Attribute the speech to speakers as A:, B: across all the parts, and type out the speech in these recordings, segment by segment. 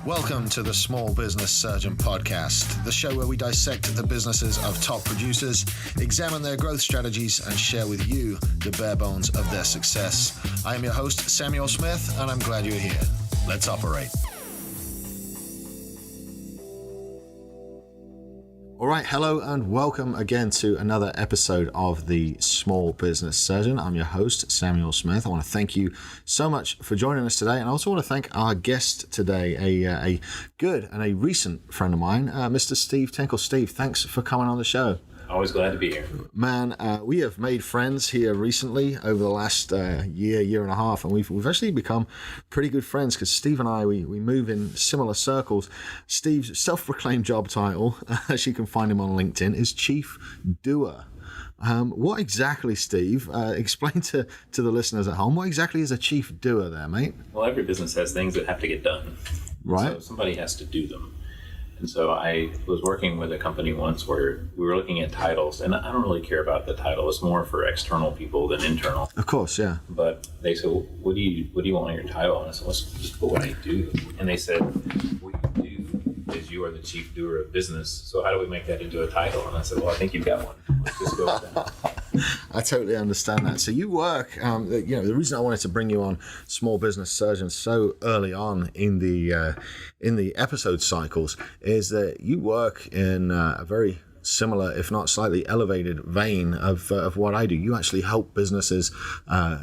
A: Welcome to the Small Business Surgeon Podcast, the show where we dissect the businesses of top producers, examine their growth strategies, and share with you the bare bones of their success. I am your host, Samuel Smith, and I'm glad you're here. Let's operate. All right, hello and welcome again to another episode of the Small Business Surgeon. I'm your host, Samuel Smith. I want to thank you so much for joining us today, and I also want to thank our guest today, a good and a recent friend of mine, Mr. Steve Tinkle. Steve, thanks for coming on the show.
B: Always glad to be here.
A: Man, we have made friends here recently over the last year and a half, and we've actually become pretty good friends because Steve and I, we move in similar circles. Steve's self-proclaimed job title, as you can find him on LinkedIn, is Chief Doer. What exactly, Steve, explain to the listeners at home, what exactly is a chief doer there, mate?
B: Well, every business has things that have to get done.
A: Right.
B: So somebody has to do them. And so I was working with a company once where we were looking at titles, and I don't really care about the title. It's more for external people than internal.
A: Of course, yeah.
B: But they said, well, what do you want on your title? And I said, let's just put what I do. And they said, what you do is you are the chief doer of business. So how do we make that into a title? And I said, well, I think you've got one. Let's just go with that.
A: I totally understand that. So you work, the reason I wanted to bring you on Small Business Surgeon so early on in the episode cycles is that you work in a very similar, if not slightly elevated vein of what I do. You actually help businesses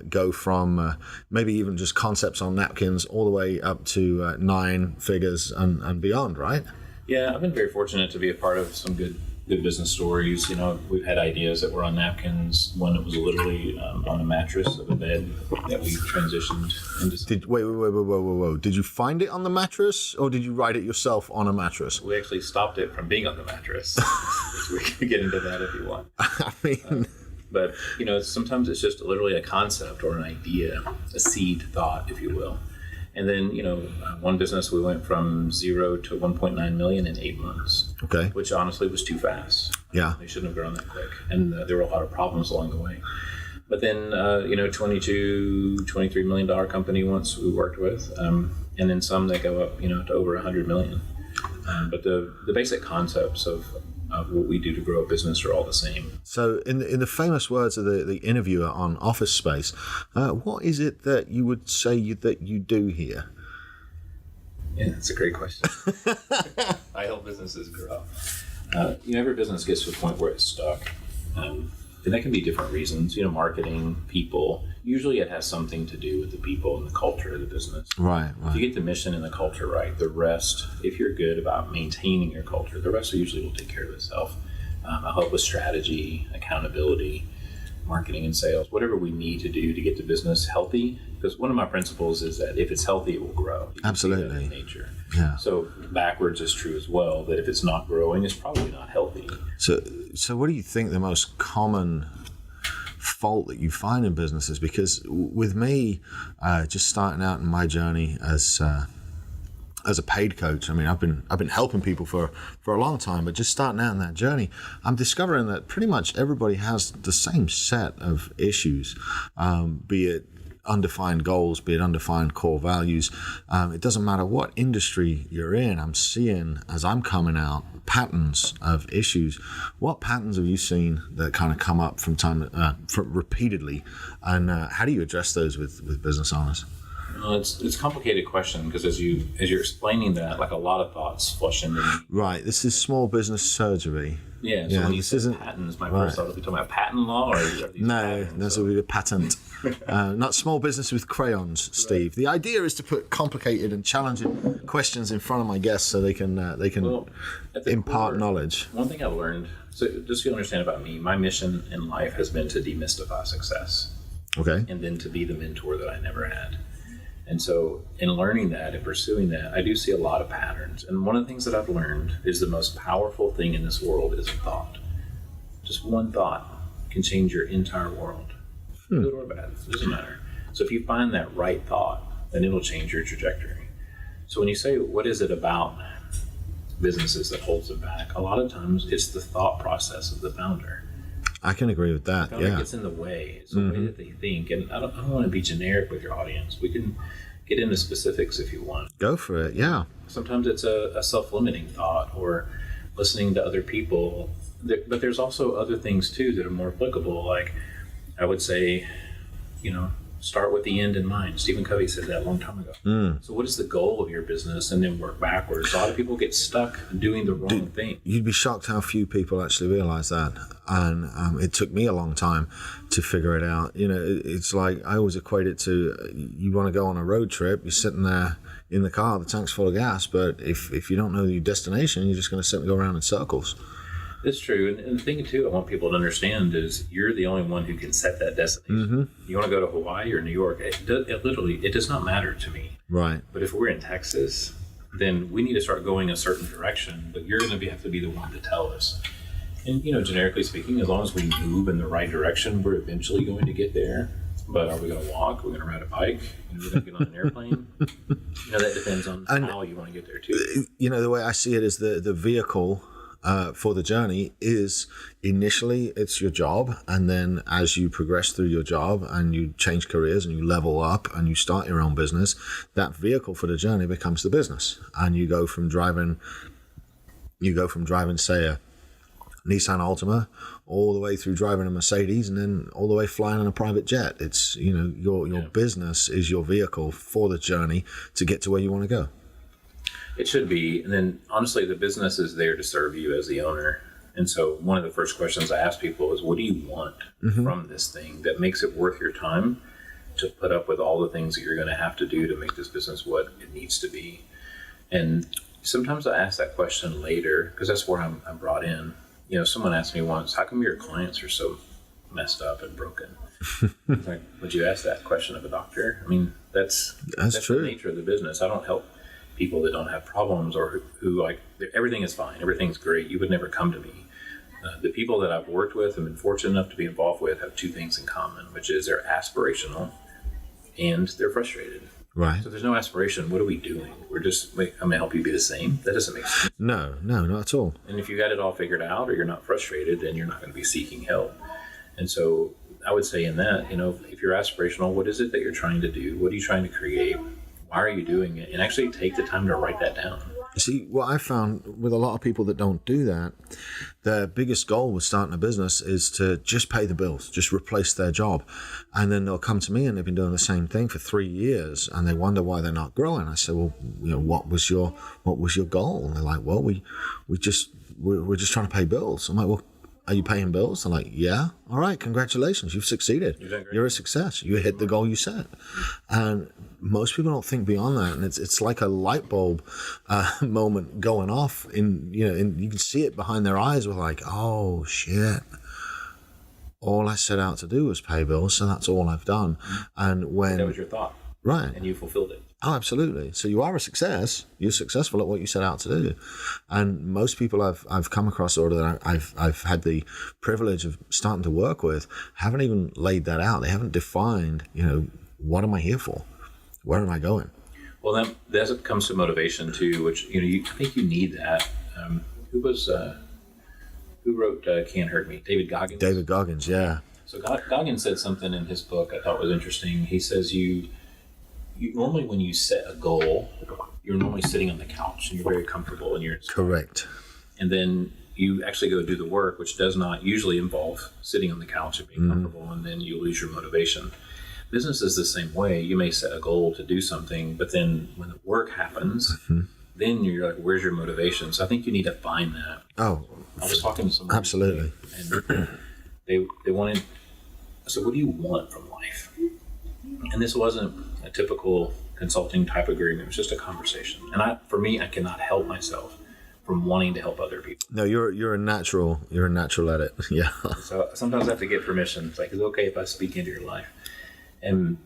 A: go from maybe even just concepts on napkins all the way up to 9 figures and beyond, right?
B: Yeah, I've been very fortunate to be a part of some good business stories. You know, we've had ideas that were on napkins. One that was literally on a mattress of a bed that we transitioned into.
A: Whoa. Did you find it on the mattress or did you write it yourself on a mattress?
B: We actually stopped it from being on the mattress. We can get into that if you want.
A: I mean...
B: But, you know, sometimes it's just literally a concept or an idea, a seed thought, if you will. And then, you know, one business, we went from 0 to 1.9 million in 8 months. Okay. Which honestly was too fast. Yeah. They shouldn't have grown that quick. And there were a lot of problems along the way. But then, $23 million company once we worked with. And then some that go up, to over 100 million. But the basic concepts of what we do to grow a business are all the same.
A: So in the famous words of the interviewer on Office Space, what is it that you would say that you do here?
B: Yeah, that's a great question. I help businesses grow. Every business gets to a point where it's stuck. And that can be different reasons, marketing, people. Usually it has something to do with the people and the culture of the business. Right. If you get the mission and the culture right, the rest, if you're good about maintaining your culture, the rest usually will take care of itself. I'll help with strategy, accountability, marketing and sales, whatever we need to do to get the business healthy. Because one of my principles is that if it's healthy, it will grow.
A: Absolutely.
B: In nature.
A: Yeah.
B: So backwards is true as well, that if it's not growing, it's probably not healthy.
A: So what do you think the most common fault that you find in businesses? Because with me, just starting out in my journey as a paid coach, I mean, I've been helping people for a long time, but just starting out in that journey, I'm discovering that pretty much everybody has the same set of issues, be it undefined goals, be it undefined core values. It doesn't matter what industry you're in. I'm seeing, as I'm coming out, patterns of issues. What patterns have you seen that kind of come up from repeatedly, and how do you address those with business owners?
B: Well, it's a complicated question because as you're explaining that, like a lot of thoughts flush into me.
A: Right. This is small business surgery.
B: Yeah. So when you say patents, my first thought, are we talking about patent law or?
A: No, that's a patent. Not small business with crayons, Steve. Right. The idea is to put complicated and challenging questions in front of my guests so they can impart knowledge.
B: One thing I've learned, so just so you understand about me, my mission in life has been to demystify success. Okay. And then to be the mentor that I never had. And so in learning that and pursuing that, I do see a lot of patterns. And one of the things that I've learned is the most powerful thing in this world is a thought. Just one thought can change your entire world. Good or bad, it doesn't matter. So if you find that right thought, then it'll change your trajectory. So when you say, what is it about businesses that holds them back? A lot of times it's the thought process of the founder.
A: I can agree with that.
B: It gets in the way. It's the way that they think. And I don't want to be generic with your audience. We can, get into specifics if you want.
A: Go for it, yeah.
B: Sometimes it's a self-limiting thought or listening to other people. But there's also other things too that are more applicable. Like I would say, start with the end in mind. Stephen Covey said that a long time ago. So what is the goal of your business, and then work backwards? A lot of people get stuck doing the wrong thing.
A: You'd be shocked how few people actually realize that. And it took me a long time to figure it out. It's like I always equate it to you want to go on a road trip, you're sitting there in the car, the tank's full of gas, but if you don't know your destination, you're just going to sit and go around in circles.
B: It's true. And the thing, too, I want people to understand is you're the only one who can set that destination. You want to go to Hawaii or New York, it does not matter to me.
A: Right.
B: But if we're in Texas, then we need to start going a certain direction, but you're going to have to be the one to tell us. And, generically speaking, as long as we move in the right direction, we're eventually going to get there. But are we going to walk? Are we going to ride a bike? Are we going to get on an airplane? That depends on how you want to get there, too.
A: The way I see it is the vehicle for the journey is initially it's your job, and then as you progress through your job and you change careers and you level up and you start your own business, that vehicle for the journey becomes the business. And you go from driving say a Nissan Altima all the way through driving a Mercedes and then all the way flying on a private jet. It's your business is your vehicle for the journey to get to where you want to go.
B: It should be. And then honestly, the business is there to serve you as the owner. And so one of the first questions I ask people is, what do you want from this thing that makes it worth your time to put up with all the things that you're going to have to do to make this business what it needs to be? And sometimes I ask that question later because that's where I'm brought in. Someone asked me once, how come your clients are so messed up and broken? It's like, would you ask that question of a doctor? I mean, that's true. The nature of the business. I don't help people that don't have problems or who like everything is fine, everything's great. You would never come to me. The people that I've worked with and been fortunate enough to be involved with have two things in common, which is they're aspirational and they're frustrated.
A: Right.
B: So there's no aspiration. What are we doing? We're just, I'm going to help you be the same. That doesn't make sense.
A: No, not at all.
B: And if you got it all figured out or you're not frustrated, then you're not going to be seeking help. And so I would say in that, if you're aspirational, what is it that you're trying to do? What are you trying to create? Why are you doing it? And actually take the time to write that down.
A: You see, what I found with a lot of people that don't do that, their biggest goal with starting a business is to just pay the bills, just replace their job. And then they'll come to me and they've been doing the same thing for 3 years and they wonder why they're not growing. I say, well, what was your goal? And they're like, well, we're just trying to pay bills. I'm like, well, are you paying bills? I'm like, yeah. All right, congratulations. You've succeeded. You're a success. You hit the goal you set. And most people don't think beyond that. And it's like a light bulb moment going off and you can see it behind their eyes. We're like, oh, shit. All I set out to do was pay bills, so that's all I've done. And when
B: that was your thought.
A: Right.
B: And you fulfilled it.
A: Oh, absolutely. So you are a success. You're successful at what you set out to do. And most people I've come across or that I've had the privilege of starting to work with haven't even laid that out. They haven't defined, what am I here for? Where am I going?
B: Well, then that comes to motivation too, which, I think you need that. Who wrote Can't Hurt Me? David Goggins?
A: David Goggins, yeah.
B: So Goggins said something in his book I thought was interesting. He says you normally when you set a goal, you're normally sitting on the couch and you're very comfortable and you're
A: correct.
B: And then you actually go do the work, which does not usually involve sitting on the couch and being comfortable, and then you lose your motivation. Business is the same way. You may set a goal to do something, but then when the work happens, then you're like, where's your motivation? So I think you need to find that.
A: Oh,
B: I was talking to someone.
A: Absolutely.
B: And they wanted, I said, what do you want from life? And this wasn't a typical consulting type agreement. It was just a conversation. And for me, I cannot help myself from wanting to help other people.
A: No, you're a natural at it. Yeah.
B: So sometimes I have to get permission. It's like, is it okay if I speak into your life? And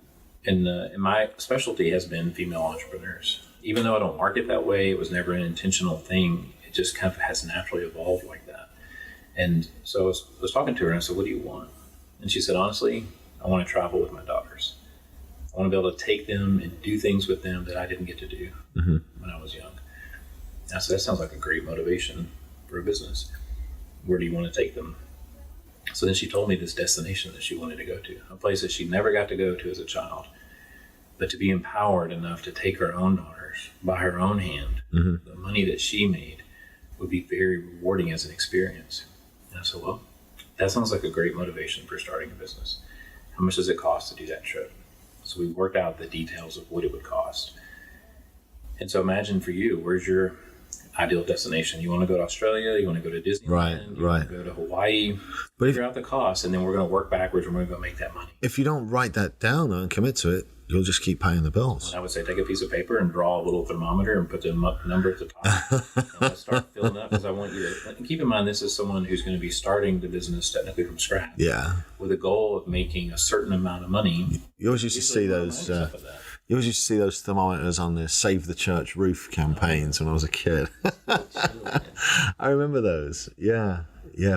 B: my specialty has been female entrepreneurs. Even though I don't market that way, it was never an intentional thing. It just kind of has naturally evolved like that. And so I was talking to her and I said, what do you want? And she said, honestly, I want to travel with my daughters. I want to be able to take them and do things with them that I didn't get to do when I was young. I said, that sounds like a great motivation for a business. Where do you want to take them? So then she told me this destination that she wanted to go to, a place that she never got to go to as a child. but to be empowered enough to take her own daughters by her own hand, the money that she made would be very rewarding as an experience. And I said, well, that sounds like a great motivation for starting a business. How much does it cost to do that trip? So we worked out the details of what it would cost. And so imagine for you, where's your ideal destination? You want to go to Australia? You want to go to Disneyland?
A: Right.
B: You want to go to Hawaii?
A: But
B: figure out the cost, and then we're going to work backwards and we're going to go make that money.
A: If you don't write that down though, and commit to it, you'll just keep paying the bills.
B: I would say take a piece of paper and draw a little thermometer and put the number at the top. And let's start filling up, because I want you to, and keep in mind, this is someone who's going to be starting the business technically from scratch.
A: Yeah.
B: With a goal of making a certain amount of money.
A: You always used to see those. You always used to see those thermometers on the Save the Church Roof campaigns when I was a kid. I remember those. Yeah,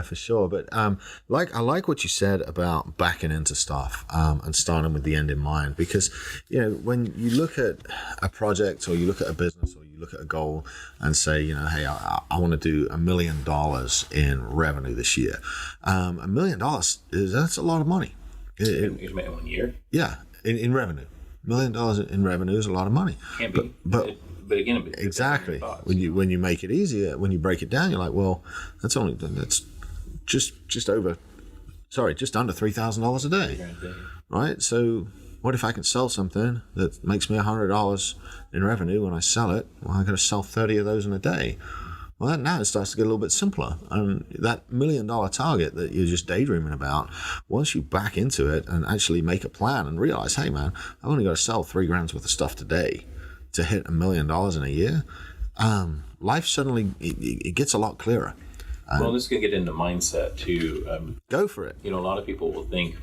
A: for sure. But I like what you said about backing into stuff and starting with the end in mind, because when you look at a project or you look at a business or you look at a goal and say, hey, I want to do $1 million in revenue this year. $1 million that's a lot of money.
B: You made it 1 year.
A: Yeah, in revenue. $1 million in revenue is a lot of money.
B: Can't be. But again,
A: exactly. When you make it easier, when you break it down, you're like, well, that's just under $3,000 a day, right? So what if I can sell something that makes me $100 in revenue when I sell it? Well, I got to sell 30 of those in a day. Well, now it starts to get a little bit simpler. And that $1 million target that you're just daydreaming about, once you back into it and actually make a plan and realize, hey man, I've only got to sell $3,000 worth of stuff today to hit $1 million in a year, life suddenly it gets a lot clearer.
B: Well, this is going to get into mindset too.
A: Go for it.
B: A lot of people will think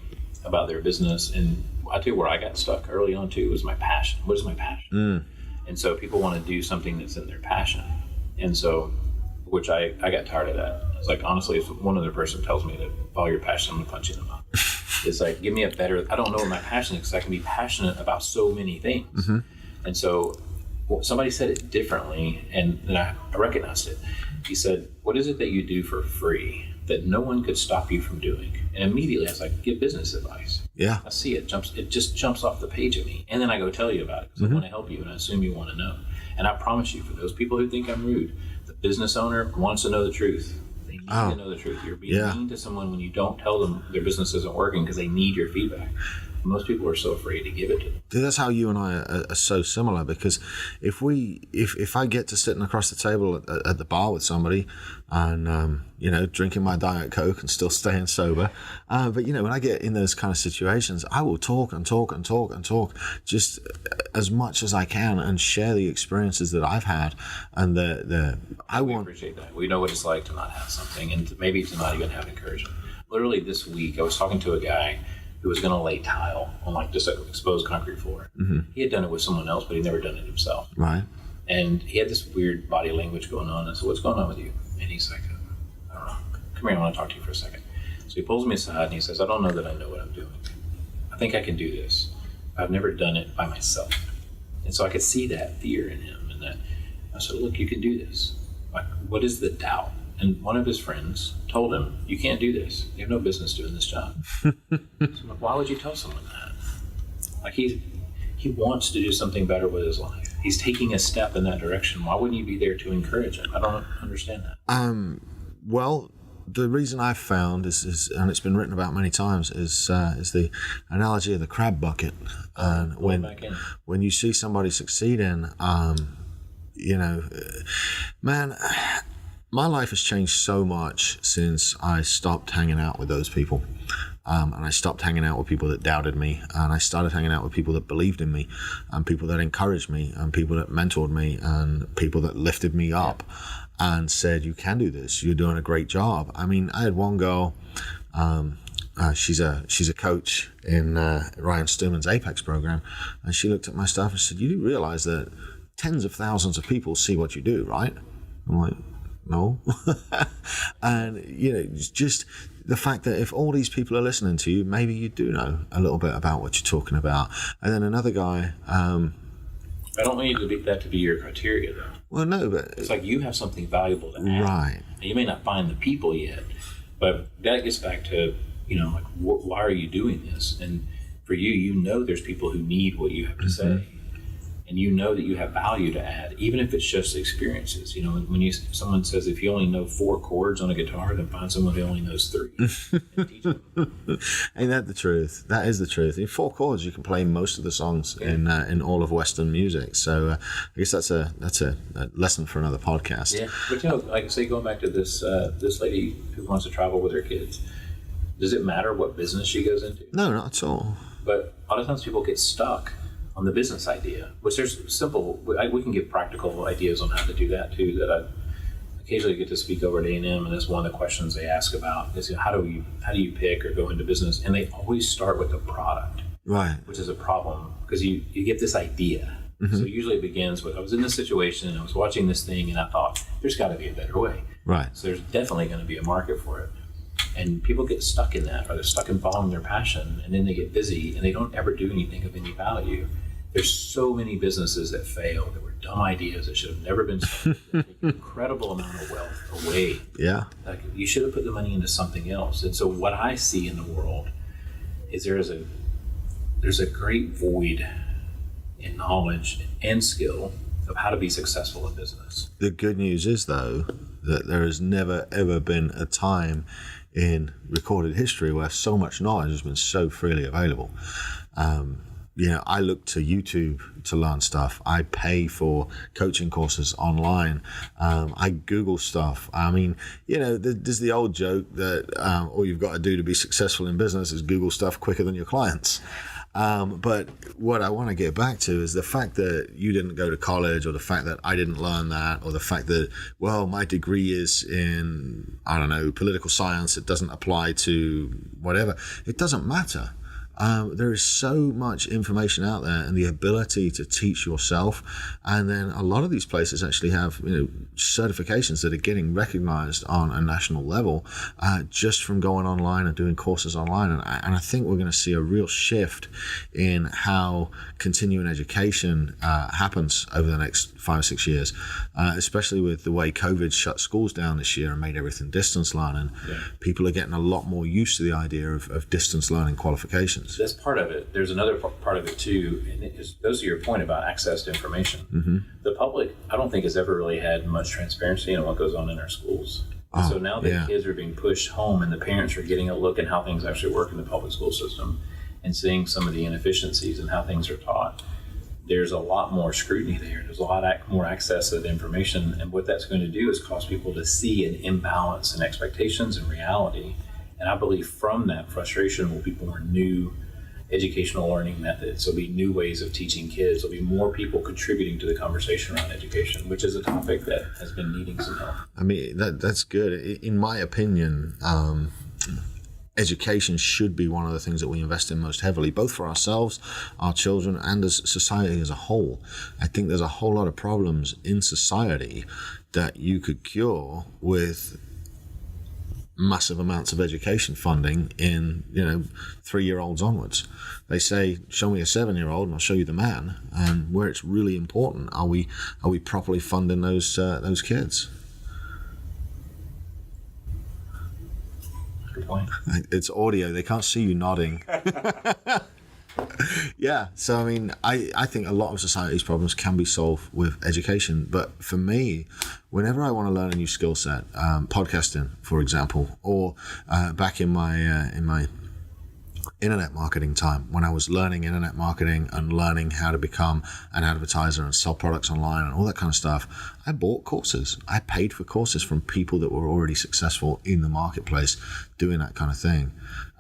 B: about their business, and I tell you where I got stuck early on too was my passion. What is my passion? And so people want to do something that's in their passion, and so, which I got tired of that. It's like, honestly, if one other person tells me to follow your passion, I'm going to punch you in the mouth. It's like, give me a better, I don't know what my passion is, because I can be passionate about so many things. And so somebody said it differently, and then I recognized it. He said, what is it that you do for free that no one could stop you from doing? And immediately I was like, give business advice.
A: Yeah.
B: I see it just jumps off the page at me. And then I go tell you about it, because I want to help you, and I assume you want to know. And I promise you, for those people who think I'm rude, the business owner wants to know the truth. They need to know the truth. You're being mean to someone when you don't tell them their business isn't working, because they need your feedback. Most people are so afraid to give it to them.
A: Dude, that's how you and I are so similar, because if I get to sitting across the table at the bar with somebody and drinking my Diet Coke and still staying sober, but when I get in those kind of situations, I will talk and talk and talk and talk just as much as I can and share the experiences that I've had, and we
B: appreciate that. We know what it's like to not have something, and maybe to not even have encouragement. Literally this week, I was talking to a guy who was going to lay tile on like just an exposed concrete floor. He had done it with someone else, but he'd never done it himself.
A: Right.
B: And he had this weird body language going on. I said, what's going on with you? And he's like, I don't know. Come here, I want to talk to you for a second. So he pulls me aside and he says, I don't know that I know what I'm doing. I think I can do this. I've never done it by myself. And so I could see that fear in him. And that I said, look, you can do this. Like, what is the doubt? And one of his friends told him, you can't do this. You have no business doing this job. So I'm like, why would you tell someone that? Like, he wants to do something better with his life. He's taking a step in that direction. Why wouldn't you be there to encourage him? I don't understand that.
A: Well, the reason I've found is, and it's been written about many times, is the analogy of the crab bucket. And when you see somebody succeeding, man, my life has changed so much since I stopped hanging out with those people. And I stopped hanging out with people that doubted me. And I started hanging out with people that believed in me, and people that encouraged me, and people that mentored me, and people that lifted me up and said, you can do this. You're doing a great job. I mean, I had one girl, she's a coach in Ryan Stewman's Apex program. And she looked at my stuff and said, you do realize that tens of thousands of people see what you do, right? I'm like, no. And just the fact that if all these people are listening to you, maybe you do know a little bit about what you're talking about. And then another guy,
B: I don't want you to be your criteria, though.
A: Well, no, but
B: it's like you have something valuable to add.
A: Right.
B: And you may not find the people yet, but that gets back to why are you doing this? And for you, there's people who need what you have to say. And you know that you have value to add, even if it's just experiences. You know, when someone says if you only know 4 chords on a guitar, then find someone who only knows 3 and teach them.
A: Ain't that the truth? That is the truth. In 4 chords, you can play most of the songs in all of Western music. So I guess that's a lesson for another podcast.
B: Yeah, but you know, like I say, going back to this lady who wants to travel with her kids, does it matter what business she goes into?
A: No, not at all.
B: But a lot of times people get stuck on the business idea, which there's simple, we can give practical ideas on how to do that too, that I occasionally get to speak over at A&M, and that's one of the questions they ask about is, how do you pick or go into business? And they always start with the product,
A: right? Which
B: is a problem, because you get this idea. So usually it begins with, I was in this situation and I was watching this thing and I thought, there's got to be a better way.
A: Right.
B: So there's definitely going to be a market for it. And people get stuck in that, or they're stuck in following their passion, and then they get busy and they don't ever do anything of any value. There's so many businesses that fail, that were dumb ideas that should have never been started, that take an incredible amount of wealth away.
A: Yeah.
B: Like, you should have put the money into something else. And so what I see in the world is there's a great void in knowledge and skill of how to be successful in business.
A: The good news is, though, that there has never, ever been a time in recorded history where so much knowledge has been so freely available. You know, I look to YouTube to learn stuff. I pay for coaching courses online. I Google stuff. I mean, you know, there's the old joke that all you've got to do to be successful in business is Google stuff quicker than your clients. But what I want to get back to is the fact that you didn't go to college, or the fact that I didn't learn that, or the fact that, well, my degree is in, I don't know, political science. It doesn't apply to whatever. It doesn't matter. There is so much information out there, and the ability to teach yourself. And then a lot of these places actually have, you know, certifications that are getting recognized on a national level just from going online and doing courses online. And I think we're going to see a real shift in how continuing education happens over the next 5 or 6 years, especially with the way COVID shut schools down this year and made everything distance learning. Yeah. People are getting a lot more used to the idea of distance learning qualifications.
B: That's part of it. There's another part of it too, and it goes to your point about access to information. The public, I don't think, has ever really had much transparency in what goes on in our schools. So now that kids are being pushed home, and the parents are getting a look at how things actually work in the public school system, and seeing some of the inefficiencies and how things are taught, there's a lot more scrutiny there. There's a lot more access to the information, and what that's going to do is cause people to see an imbalance in expectations and reality. And I believe from that frustration will be born new educational learning methods. There'll be new ways of teaching kids. There'll be more people contributing to the conversation around education, which is a topic that has been needing some help.
A: I mean, that's good. In my opinion, education should be one of the things that we invest in most heavily, both for ourselves, our children, and as society as a whole. I think there's a whole lot of problems in society that you could cure with massive amounts of education funding in, 3-year-olds onwards. They say, show me a 7-year-old and I'll show you the man. And where it's really important, are we properly funding those kids?
B: Good point.
A: It's audio. They can't see you nodding. Yeah, so I mean, I think a lot of society's problems can be solved with education. But for me, whenever I want to learn a new skill set, podcasting, for example, or back in my internet marketing time, when I was learning internet marketing and learning how to become an advertiser and sell products online and all that kind of stuff, I bought courses. I paid for courses from people that were already successful in the marketplace doing that kind of thing.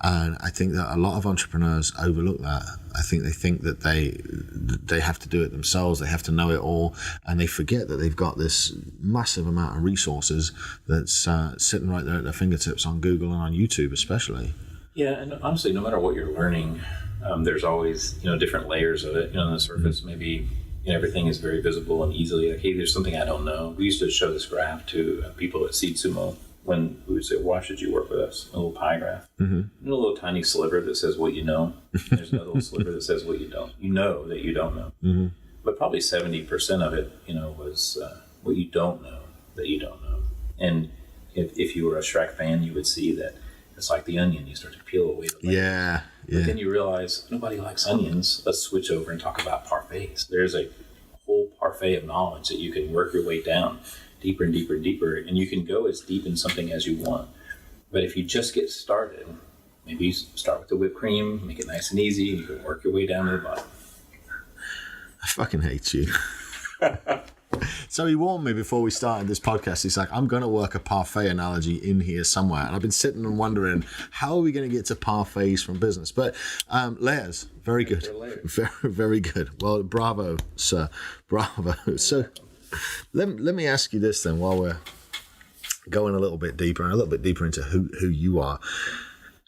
A: And I think that a lot of entrepreneurs overlook that. I think they think that they have to do it themselves, they have to know it all, and they forget that they've got this massive amount of resources that's sitting right there at their fingertips on Google and on YouTube especially.
B: Yeah, and honestly, no matter what you're learning, there's always, different layers of it. On the surface, maybe everything is very visible and easily, like, hey, there's something I don't know. We used to show this graph to people at Seed Sumo when we would say, why should you work with us? A little pie graph. And a little tiny sliver that says what you know. There's another little sliver that says what you don't. You know that you don't know. But probably 70% of it, was what you don't know that you don't know. And if you were a Shrek fan, you would see that It's like the onion. You start to peel away the layers.
A: Yeah.
B: But then you realize nobody likes onions. Let's switch over and talk about parfaits. There's a whole parfait of knowledge that you can work your way down deeper and deeper and deeper, and you can go as deep in something as you want. But if you just get started, maybe you start with the whipped cream, make it nice and easy, and you can work your way down to the bottom.
A: I fucking hate you. So he warned me before we started this podcast. He's like, I'm going to work a parfait analogy in here somewhere. And I've been sitting and wondering, how are we going to get to parfaits from business? But layers, very good. Very, very good. Well, bravo, sir. Bravo. So let me ask you this then, while we're going a little bit deeper into who you are.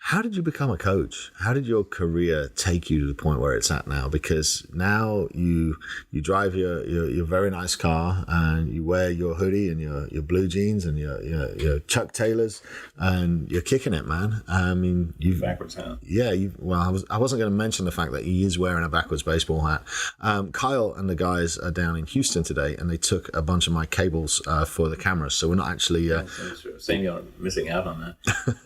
A: How did you become a coach? How did your career take you to the point where it's at now? Because now you drive your very nice car, and you wear your hoodie and your blue jeans and your Chuck Taylors, and you're kicking it, man. I mean, you've
B: backwards hat.
A: Yeah, I wasn't going to mention the fact that he is wearing a backwards baseball hat. Kyle and the guys are down in Houston today, and they took a bunch of my cables for the cameras, so we're not actually
B: saying you're missing out on that.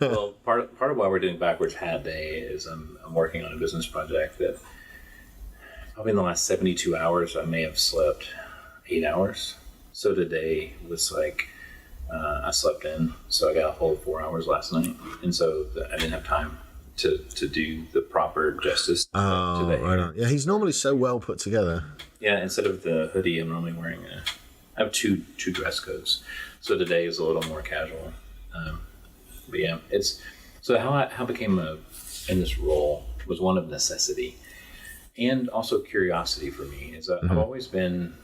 B: Well, part of why we're doing backwards hat day is I'm working on a business project that probably in the last 72 hours I may have slept 8 hours. So today was like I slept in, so I got a whole 4 hours last night, and so I didn't have time to do the proper justice to that.
A: Right on. Yeah, he's normally so well put together.
B: Yeah, instead of the hoodie, I'm normally wearing I have two dress codes, so today is a little more casual. But yeah, so how I became in this role was one of necessity and also curiosity for me. I've always been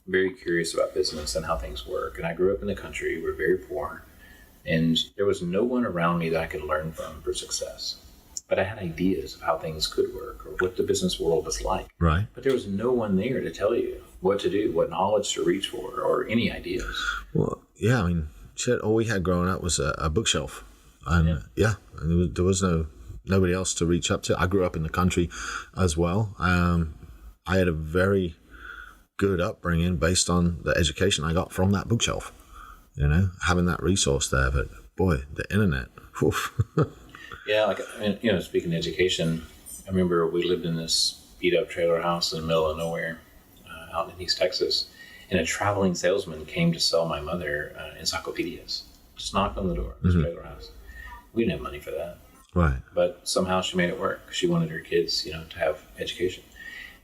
B: very curious about business and how things work. And I grew up in the country. We're very poor. And there was no one around me that I could learn from for success. But I had ideas of how things could work or what the business world was like.
A: Right.
B: But there was no one there to tell you what to do, what knowledge to reach for, or any ideas.
A: Well, yeah, I mean, shit, all we had growing up was a bookshelf. And there was nobody else to reach up to. I grew up in the country as well. I had a very good upbringing based on the education I got from that bookshelf, having that resource there. But boy, the internet.
B: Yeah, speaking of education, I remember we lived in this beat up trailer house in the middle of nowhere out in East Texas, and a traveling salesman came to sell my mother encyclopedias. Just knocked on the door of this trailer house. We didn't have money for that.
A: Right.
B: But somehow she made it work. She wanted her kids, to have education.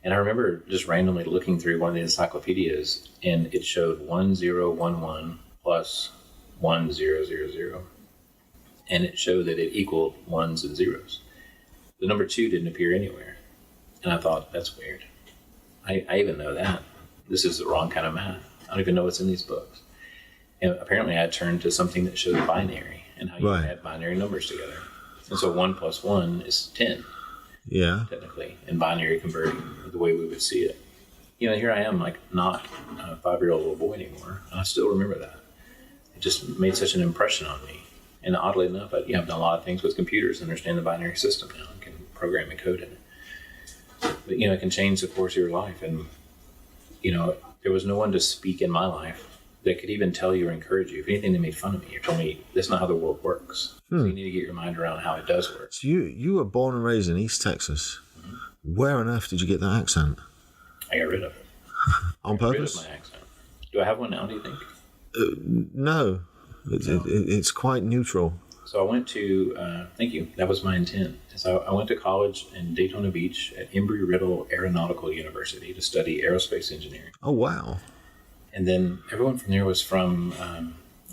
B: And I remember just randomly looking through one of the encyclopedias, and it showed 1011 plus 1000. And it showed that it equaled ones and zeros. The number 2 didn't appear anywhere. And I thought, that's weird. I even know that. This is the wrong kind of math. I don't even know what's in these books. And apparently I turned to something that showed binary and how you add binary numbers together. And so 1 plus 1 is 10.
A: Yeah.
B: Technically, in binary converting, the way we would see it. Here I am, like, not a 5-year-old little boy anymore. And I still remember that. It just made such an impression on me. And oddly enough, I've done a lot of things with computers, understand the binary system now, and can program and code in it. But, it can change the course of your life. And, there was no one to speak in my life that could even tell you or encourage you. If anything, they made fun of me or told me that's not how the world works. So you need to get your mind around how it does work.
A: So you were born and raised in East Texas. Mm-hmm. Where on earth did you get that accent?
B: I got rid of it.
A: On purpose?
B: Rid of my accent. Do I have one now, do you think?
A: No. It's quite neutral.
B: So I went to, thank you, that was my intent. So I went to college in Daytona Beach at Embry-Riddle Aeronautical University to study aerospace engineering.
A: Oh, wow.
B: And then everyone from there was from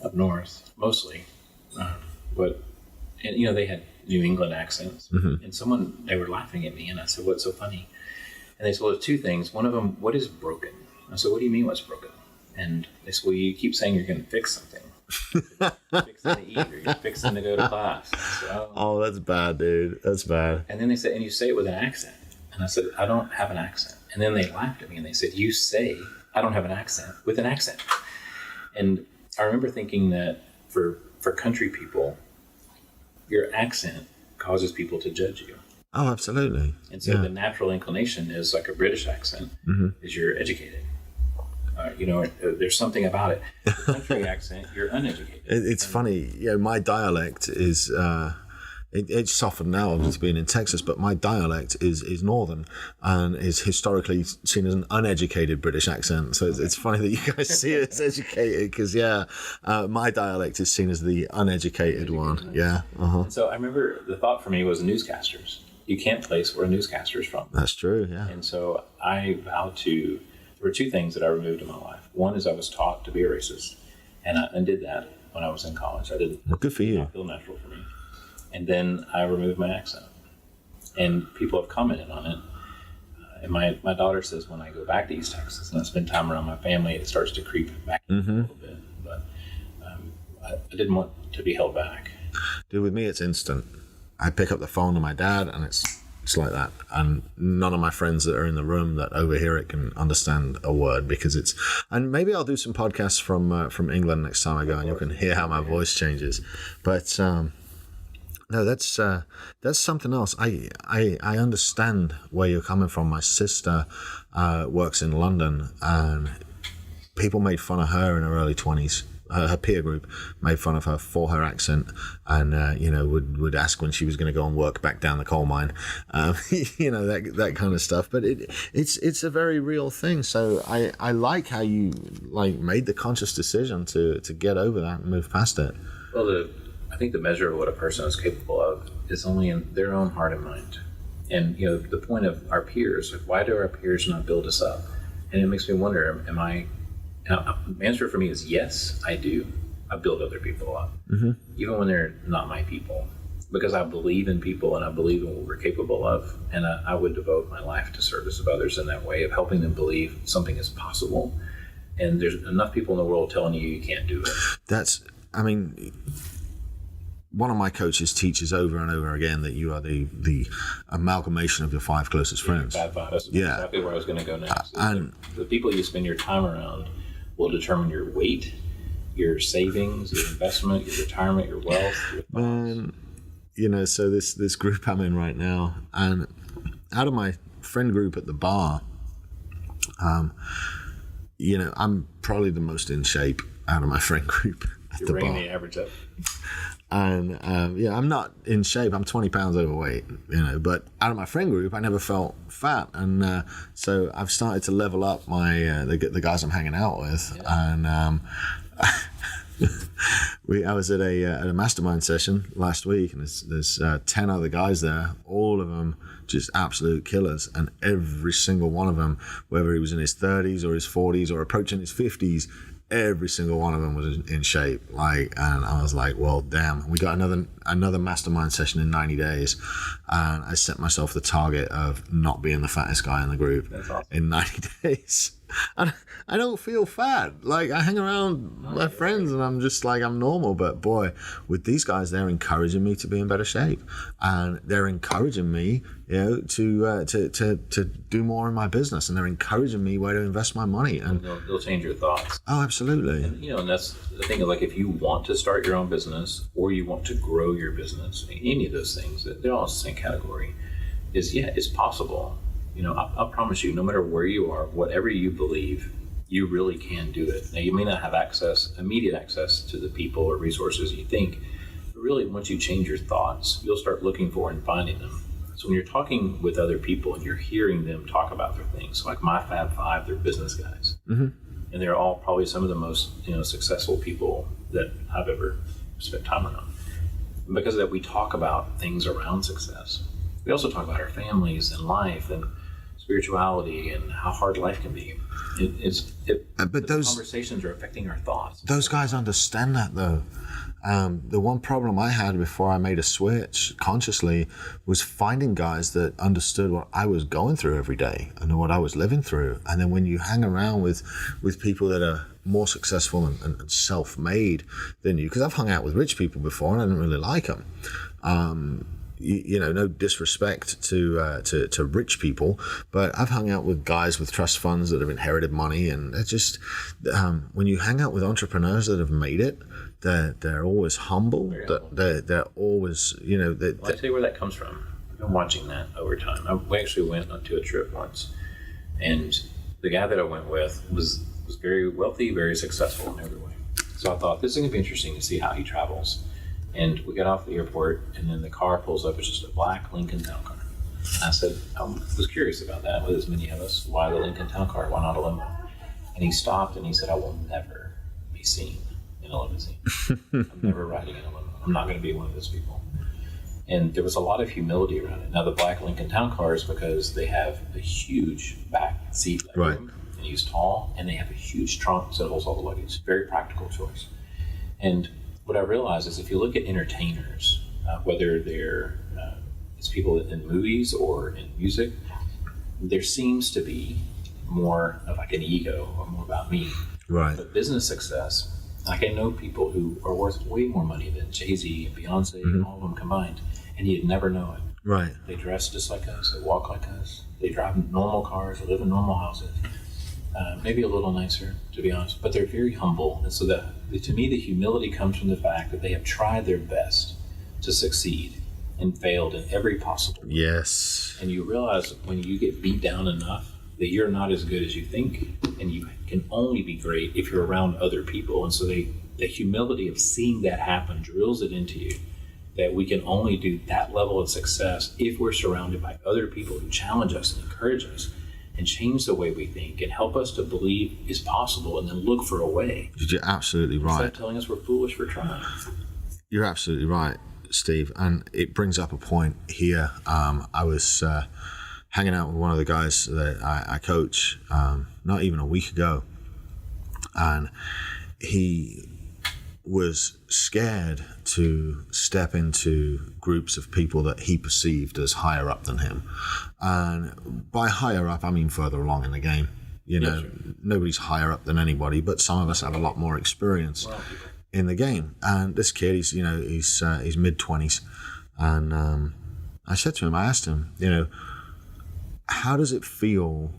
B: up north, mostly. They had New England accents. Mm-hmm. And they were laughing at me, and I said, what's so funny? And they said, well, there's 2 things. One of them, what is broken? I said, what do you mean what's broken? And they said, well, you keep saying you're going to fix something. You're fixing to eat, or you're fixing to go to class. So,
A: oh, that's bad, dude. That's bad.
B: And then they said, and you say it with an accent. And I said, I don't have an accent. And then they laughed at me, and they said, you say I don't have an accent with an accent. And I remember thinking that for country people, your accent causes people to judge you.
A: Oh, absolutely.
B: And so the natural inclination is like a British accent, is you're educated. There's something about it. The country accent, you're uneducated.
A: It's funny. My dialect is it's softened now, obviously being in Texas, but my dialect is northern and is historically seen as an uneducated British accent. So it's funny that you guys see it as educated, because my dialect is seen as the uneducated one. Yeah.
B: And so I remember the thought for me was newscasters. You can't place where a newscaster is from.
A: That's true. Yeah.
B: And so I vowed to. There were two things that I removed in my life. One is I was taught to be a racist, and I did that when I was in college. I didn't.
A: Well, good for you.
B: It did not feel natural for me. And then I removed my accent, and people have commented on it. And my daughter says when I go back to East Texas and I spend time around my family, it starts to creep back a little bit. But I didn't want to be held back.
A: Dude, with me, it's instant. I pick up the phone to my dad, and it's like that. And none of my friends that are in the room that overhear it can understand a word, because it's. And maybe I'll do some podcasts from England next time I go, and you can hear how my voice changes. But no, that's something else. I understand where you're coming from. My sister works in London, and people made fun of her in her early 20s. Her peer group made fun of her for her accent, and would ask when she was going to go and work back down the coal mine, that kind of stuff. But it's a very real thing. So I like how you made the conscious decision to get over that and move past it.
B: Well, I think the measure of what a person is capable of is only in their own heart and mind. And the point of our peers, why do our peers not build us up? And it makes me wonder, the answer for me is yes, I do. I build other people up, even when they're not my people, because I believe in people and I believe in what we're capable of. And I would devote my life to service of others in that way, of helping them believe something is possible. And there's enough people in the world telling you can't do it.
A: One of my coaches teaches over and over again that you are the amalgamation of your 5 closest friends.
B: Bad five. That's exactly where I was going to go next. And the people you spend your time around will determine your weight, your savings, your investment, your retirement, your wealth, your thoughts.
A: So this group I'm in right now, and out of my friend group at the bar, I'm probably the most in shape out of my friend group at
B: You're
A: the bar.
B: bringing the average up.
A: And I'm not in shape. I'm 20 pounds overweight, but out of my friend group, I never felt fat. And so I've started to level up my the guys I'm hanging out with. Yeah. And I was at a mastermind session last week, and there's 10 other guys there, all of them just absolute killers. And every single one of them, whether he was in his 30s or his 40s or approaching his 50s, every single one of them was in shape. And I was like, well, damn, we got another mastermind session in 90 days. And I set myself the target of not being the fattest guy in the group.
B: That's awesome.
A: In 90 days. And I don't feel fat. I hang around my friends and I'm just I'm normal. But boy, with these guys, they're encouraging me to be in better shape. And they're encouraging me, to do more in my business. And they're encouraging me where to invest my money. And
B: they'll change your thoughts.
A: Oh, absolutely.
B: And that's the thing. If you want to start your own business or you want to grow your business, any of those things, they're all in the same category. It's possible. I promise you, no matter where you are, whatever you believe, you really can do it. Now, you may not have immediate access to the people or resources you think, but really, once you change your thoughts, you'll start looking for and finding them. So when you're talking with other people and you're hearing them talk about their things, like my Fab Five, they're business guys. And they're all probably some of the most successful people that I've ever spent time around. And because of that, we talk about things around success. We also talk about our families and life and spirituality and how hard life can be. But those conversations are affecting our thoughts.
A: Those guys understand that, though. The one problem I had before I made a switch consciously was finding guys that understood what I was going through every day and what I was living through. And then when you hang around with people that are more successful and self-made than you, because I've hung out with rich people before and I didn't really like them. No disrespect to rich people, but I've hung out with guys with trust funds that have inherited money, and it's just when you hang out with entrepreneurs that have made it, they're always humble. They're always,
B: I'll tell you where that comes from. I've been watching that over time. We actually went on to a trip once, and the guy that I went with was very wealthy, very successful in every way. So I thought this is going to be interesting to see how he travels. And we got off the airport, and then the car pulls up. It's just a black Lincoln Town Car. And I said, I was curious about that, with as many of us. Why the Lincoln Town Car? Why not a limo? And he stopped and he said, I will never be seen in a limousine. I'm never riding in a limo. I'm not going to be one of those people. And there was a lot of humility around it. Now, the black Lincoln Town Car is because they have a huge back seat legroom,
A: right,
B: and he's tall, and they have a huge trunk that holds all the luggage. Very practical choice. And what I realized is if you look at entertainers, whether they're it's people in movies or in music, there seems to be more of like an ego or more about me.
A: Right.
B: But business success, like I know people who are worth way more money than Jay-Z and Beyonce and all of them combined, and you'd never know it.
A: Right.
B: They dress just like us, they walk like us, they drive normal cars, they live in normal houses, maybe a little nicer, to be honest, but they're very humble. And so to me, the humility comes from the fact that they have tried their best to succeed and failed in every possible way.
A: Yes.
B: And you realize when you get beat down enough that you're not as good as you think, and you can only be great if you're around other people. And so the humility of seeing that happen drills it into you that we can only do that level of success if we're surrounded by other people who challenge us and encourage us and change the way we think and help us to believe is possible and then look for a way.
A: You're absolutely right.
B: Instead of telling us we're foolish for trying.
A: You're absolutely right, Steve. And it brings up a point here. I was hanging out with one of the guys that I coach not even a week ago, and he was scared to step into groups of people that he perceived as higher up than him. And by higher up, I mean further along in the game. You know, nobody's higher up than anybody, but some of us have a lot more experience in the game. And this kid, he's mid-20s. And I said to him, I asked him, how does it feel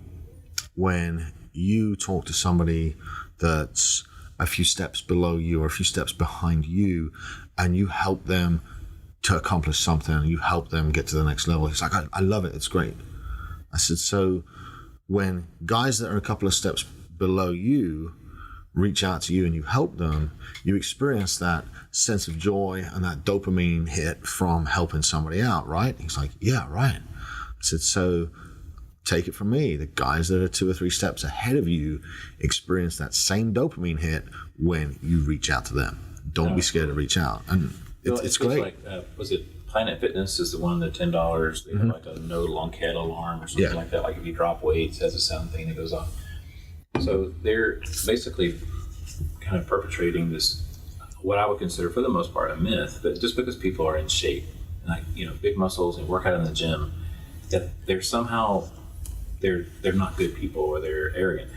A: when you talk to somebody that's a few steps below you or a few steps behind you, and you help them to accomplish something, and you help them get to the next level? He's like, I love it. It's great. I said, so when guys that are a couple of steps below you reach out to you and you help them, you experience that sense of joy and that dopamine hit from helping somebody out, right? He's like, yeah, right. I said, so take it from me, the guys that are 2 or 3 steps ahead of you experience that same dopamine hit when you reach out to them. Don't be scared to reach out. And it's great.
B: Like, was it Planet Fitness is the one, the $10, they have like a no lunkhead alarm or something like that. Like if you drop weights, it has a sound thing that goes off. So they're basically kind of perpetrating this, what I would consider for the most part a myth, that just because people are in shape, like, big muscles and work out in the gym, that they're somehow they're not good people or they're arrogant.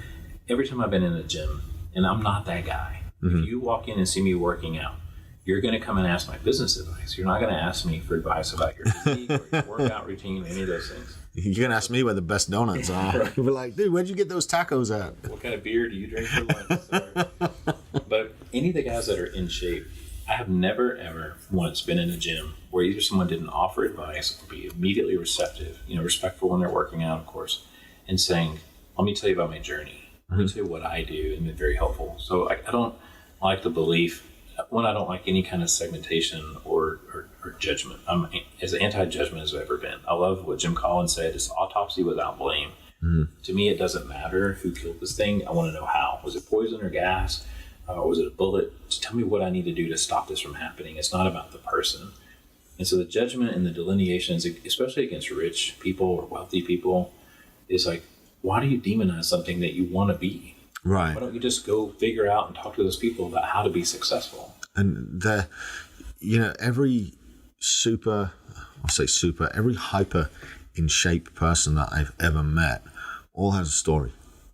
B: Every time I've been in a gym, and I'm not that guy, if you walk in and see me working out, you're going to come and ask my business advice. You're not going to ask me for advice about your physique or your workout routine, any of those things.
A: You're going to ask me where the best donuts are. Right. You'll be like, dude, where'd you get those tacos at?
B: What kind of beer do you drink for lunch? But any of the guys that are in shape, I have never, ever once been in a gym where either someone didn't offer advice or be immediately receptive, respectful when they're working out, of course, and saying, let me tell you about my journey. Let me tell you what I do, and been very helpful. So I don't like the belief, one, I don't like any kind of segmentation or judgment. I'm as anti-judgment as I've ever been. I love what Jim Collins said, it's autopsy without blame. To me, it doesn't matter who killed this thing. I want to know how. Was it poison or gas? Or was it a bullet? Just tell me what I need to do to stop this from happening. It's not about the person. And so the judgment and the delineations, especially against rich people or wealthy people, is like, why do you demonize something that you want to be?
A: Right.
B: Why don't you just go figure out and talk to those people about how to be successful?
A: And every every hyper in shape person that I've ever met all has a story.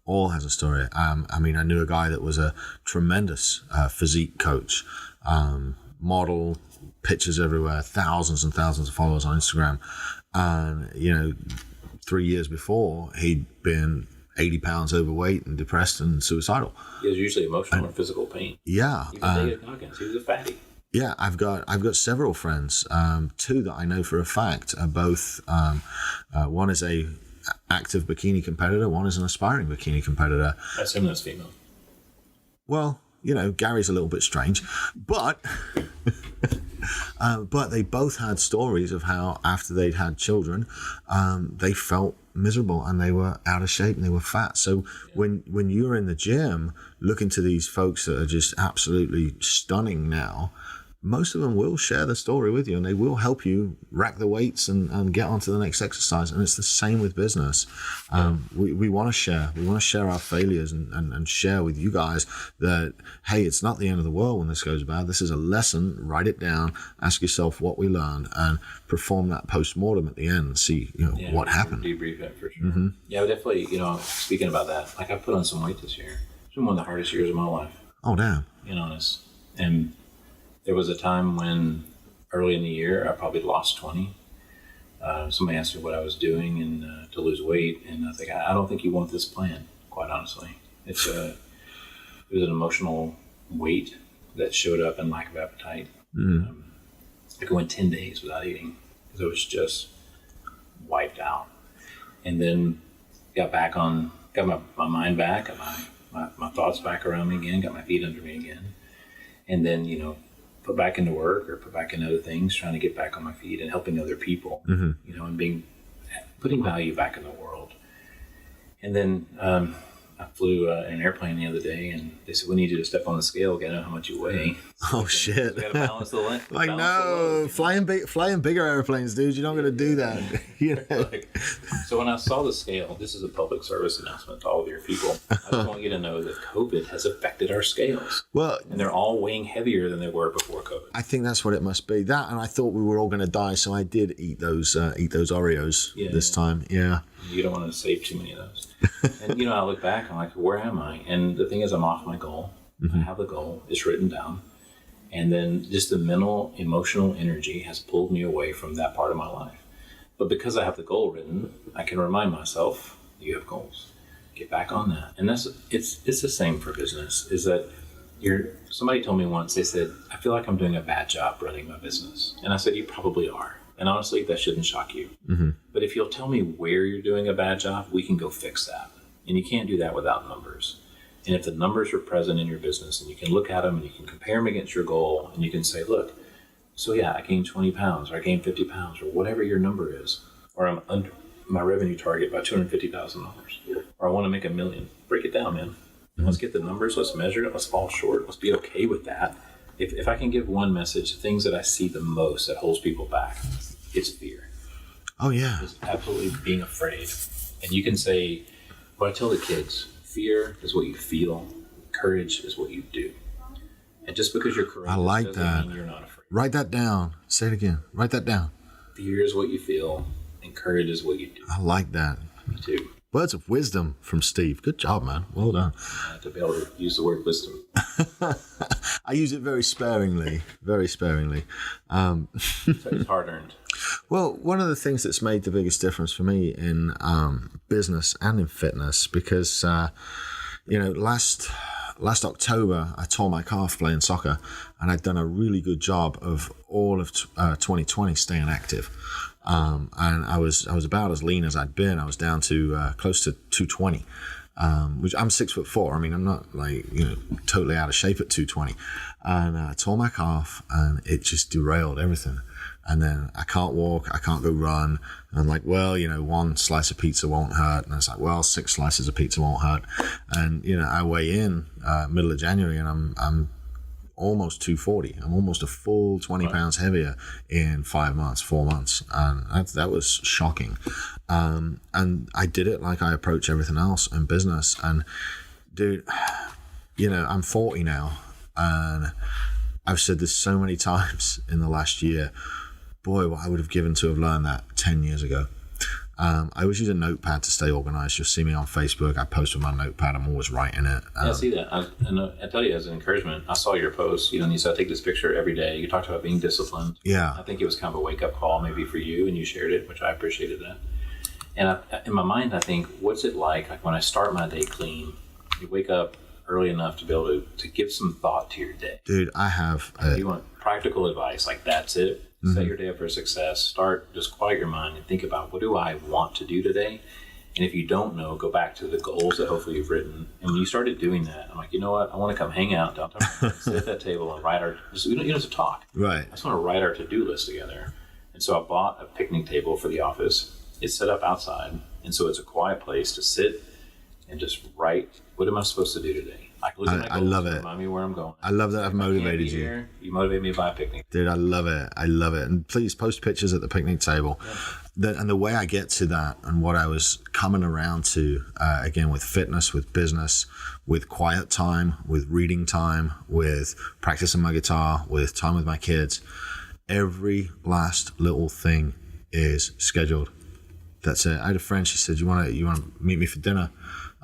A: I knew a guy that was a tremendous physique coach, model, pictures everywhere, thousands and thousands of followers on Instagram. And, 3 years before, he'd been 80 pounds overweight and depressed and suicidal.
B: He was usually emotional or physical pain.
A: Yeah.
B: Even David Goggins, he was a fatty.
A: Yeah, I've got several friends, 2 that I know for a fact are both, one is a active bikini competitor, one is an aspiring bikini competitor.
B: I assume that's female.
A: Well, Gary's a little bit strange, but But they both had stories of how after they'd had children, they felt miserable and they were out of shape and they were fat. So when you're in the gym looking to these folks that are just absolutely stunning now, most of them will share the story with you and they will help you rack the weights and get onto the next exercise. And it's the same with business. We want to share. We want to share our failures and share with you guys that, hey, it's not the end of the world when this goes bad. This is a lesson. Write it down. Ask yourself what we learned and perform that post-mortem at the end and see what happened.
B: Debrief it for sure. Mm-hmm. Yeah, but definitely, speaking about that, like I put on some weight this year. It's been one of the hardest years of my life.
A: Oh, damn.
B: Being honest. And there was a time when early in the year, I probably lost 20. Somebody asked me what I was doing and to lose weight. And I think, I don't think you want this plan, quite honestly. It was an emotional weight that showed up in lack of appetite. Mm. I could went 10 days without eating because I was just wiped out. And then got my mind back, got my thoughts back around me again, got my feet under me again. And then, put back into work or put back into other things, trying to get back on my feet and helping other people, mm-hmm. And putting value back in the world. And then I flew in an airplane the other day and they said, we need you to step on the scale, get out how much you weigh.
A: Oh, shit.
B: So got to balance the length.
A: Like, no, flying bigger airplanes, dude. You're not going to do that.
B: So when I saw the scale, this is a public service announcement to all of your people. I just want you to know that COVID has affected our scales. Well, and they're all weighing heavier than they were before COVID.
A: I think that's what it must be. That, and I thought we were all going to die, so I did eat those Oreos this time. Yeah.
B: You don't want to save too many of those. And, I look back, I'm like, where am I? And the thing is, I'm off my goal. Mm-hmm. I have the goal. It's written down. And then just the mental, emotional energy has pulled me away from that part of my life. But because I have the goal written, I can remind myself, you have goals. Get back on that. And it's the same for business, is that somebody told me once, they said, I feel like I'm doing a bad job running my business. And I said, you probably are. And honestly, that shouldn't shock you. Mm-hmm. But if you'll tell me where you're doing a bad job, we can go fix that. And you can't do that without numbers. And if the numbers are present in your business and you can look at them and you can compare them against your goal and you can say, look, so yeah, I gained 20 pounds or I gained 50 pounds or whatever your number is, or I'm under my revenue target by $250,000, or I want to make $1 million. Break it down, man. Mm-hmm. Let's get the numbers. Let's measure it. Let's fall short. Let's be okay with that. If I can give one message, the things that I see the most that holds people back, it's fear.
A: Oh, yeah.
B: It's absolutely being afraid. And you can say, what I tell the kids, fear is what you feel. Courage is what you do. And just because you're courageous doesn't mean you're not afraid.
A: Write that down. Say it again. Write that down.
B: Fear is what you feel, and courage is what you do.
A: I like that.
B: Me too.
A: Words of wisdom from Steve. Good job, man. Well done.
B: To be able to use the word wisdom.
A: I use it very sparingly. Very sparingly.
B: It's hard-earned.
A: Well, one of the things that's made the biggest difference for me in business and in fitness, because, last October, I tore my calf playing soccer, and I'd done a really good job of all of 2020 staying active. And I was about as lean as I'd been. I was down to close to 220, which I'm 6'4". I mean, I'm not totally out of shape at 220. And I tore my calf, and it just derailed everything. And then I can't walk, I can't go run. And I'm like, well, one slice of pizza won't hurt. And I was like, well, 6 slices of pizza won't hurt. And, I weigh in middle of January and I'm almost 240. I'm almost a full 20 pounds heavier in 4 months. And that was shocking. And I did it like I approach everything else in business. And dude, I'm 40 now. And I've said this so many times in the last year. Boy, what I would have given to have learned that 10 years ago. I always use a notepad to stay organized. You'll see me on Facebook. I post with my notepad. I'm always writing it.
B: I see that. I tell you, as an encouragement, I saw your post. And you said, I take this picture every day. You talked about being disciplined.
A: Yeah.
B: I think it was kind of a wake-up call maybe for you, and you shared it, which I appreciated that. And in my mind, I think, what's it like when I start my day clean? You wake up early enough to be able to give some thought to your day.
A: Dude, I have...
B: you want practical advice, like that's it. Set your day up for success. Just quiet your mind and think about, what do I want to do today? And if you don't know, go back to the goals that hopefully you've written. And when you started doing that, I'm like, you know what? I want to come hang out downtown, sit at that table and write you don't have to talk.
A: Right.
B: I just want to write our to-do list together. And so I bought a picnic table for the office. It's set up outside. And so it's a quiet place to sit and just write, what am I supposed to do today?
A: I love it.
B: Remind me where I'm going.
A: I love that I've motivated you.
B: Here, you motivate me to buy a picnic.
A: Dude, I love it. And please post pictures at the picnic table. Yeah. And the way I get to that and what I was coming around to, again, with fitness, with business, with quiet time, with reading time, with practicing my guitar, with time with my kids, every last little thing is scheduled. That's it. I had a friend, she said, you want to meet me for dinner?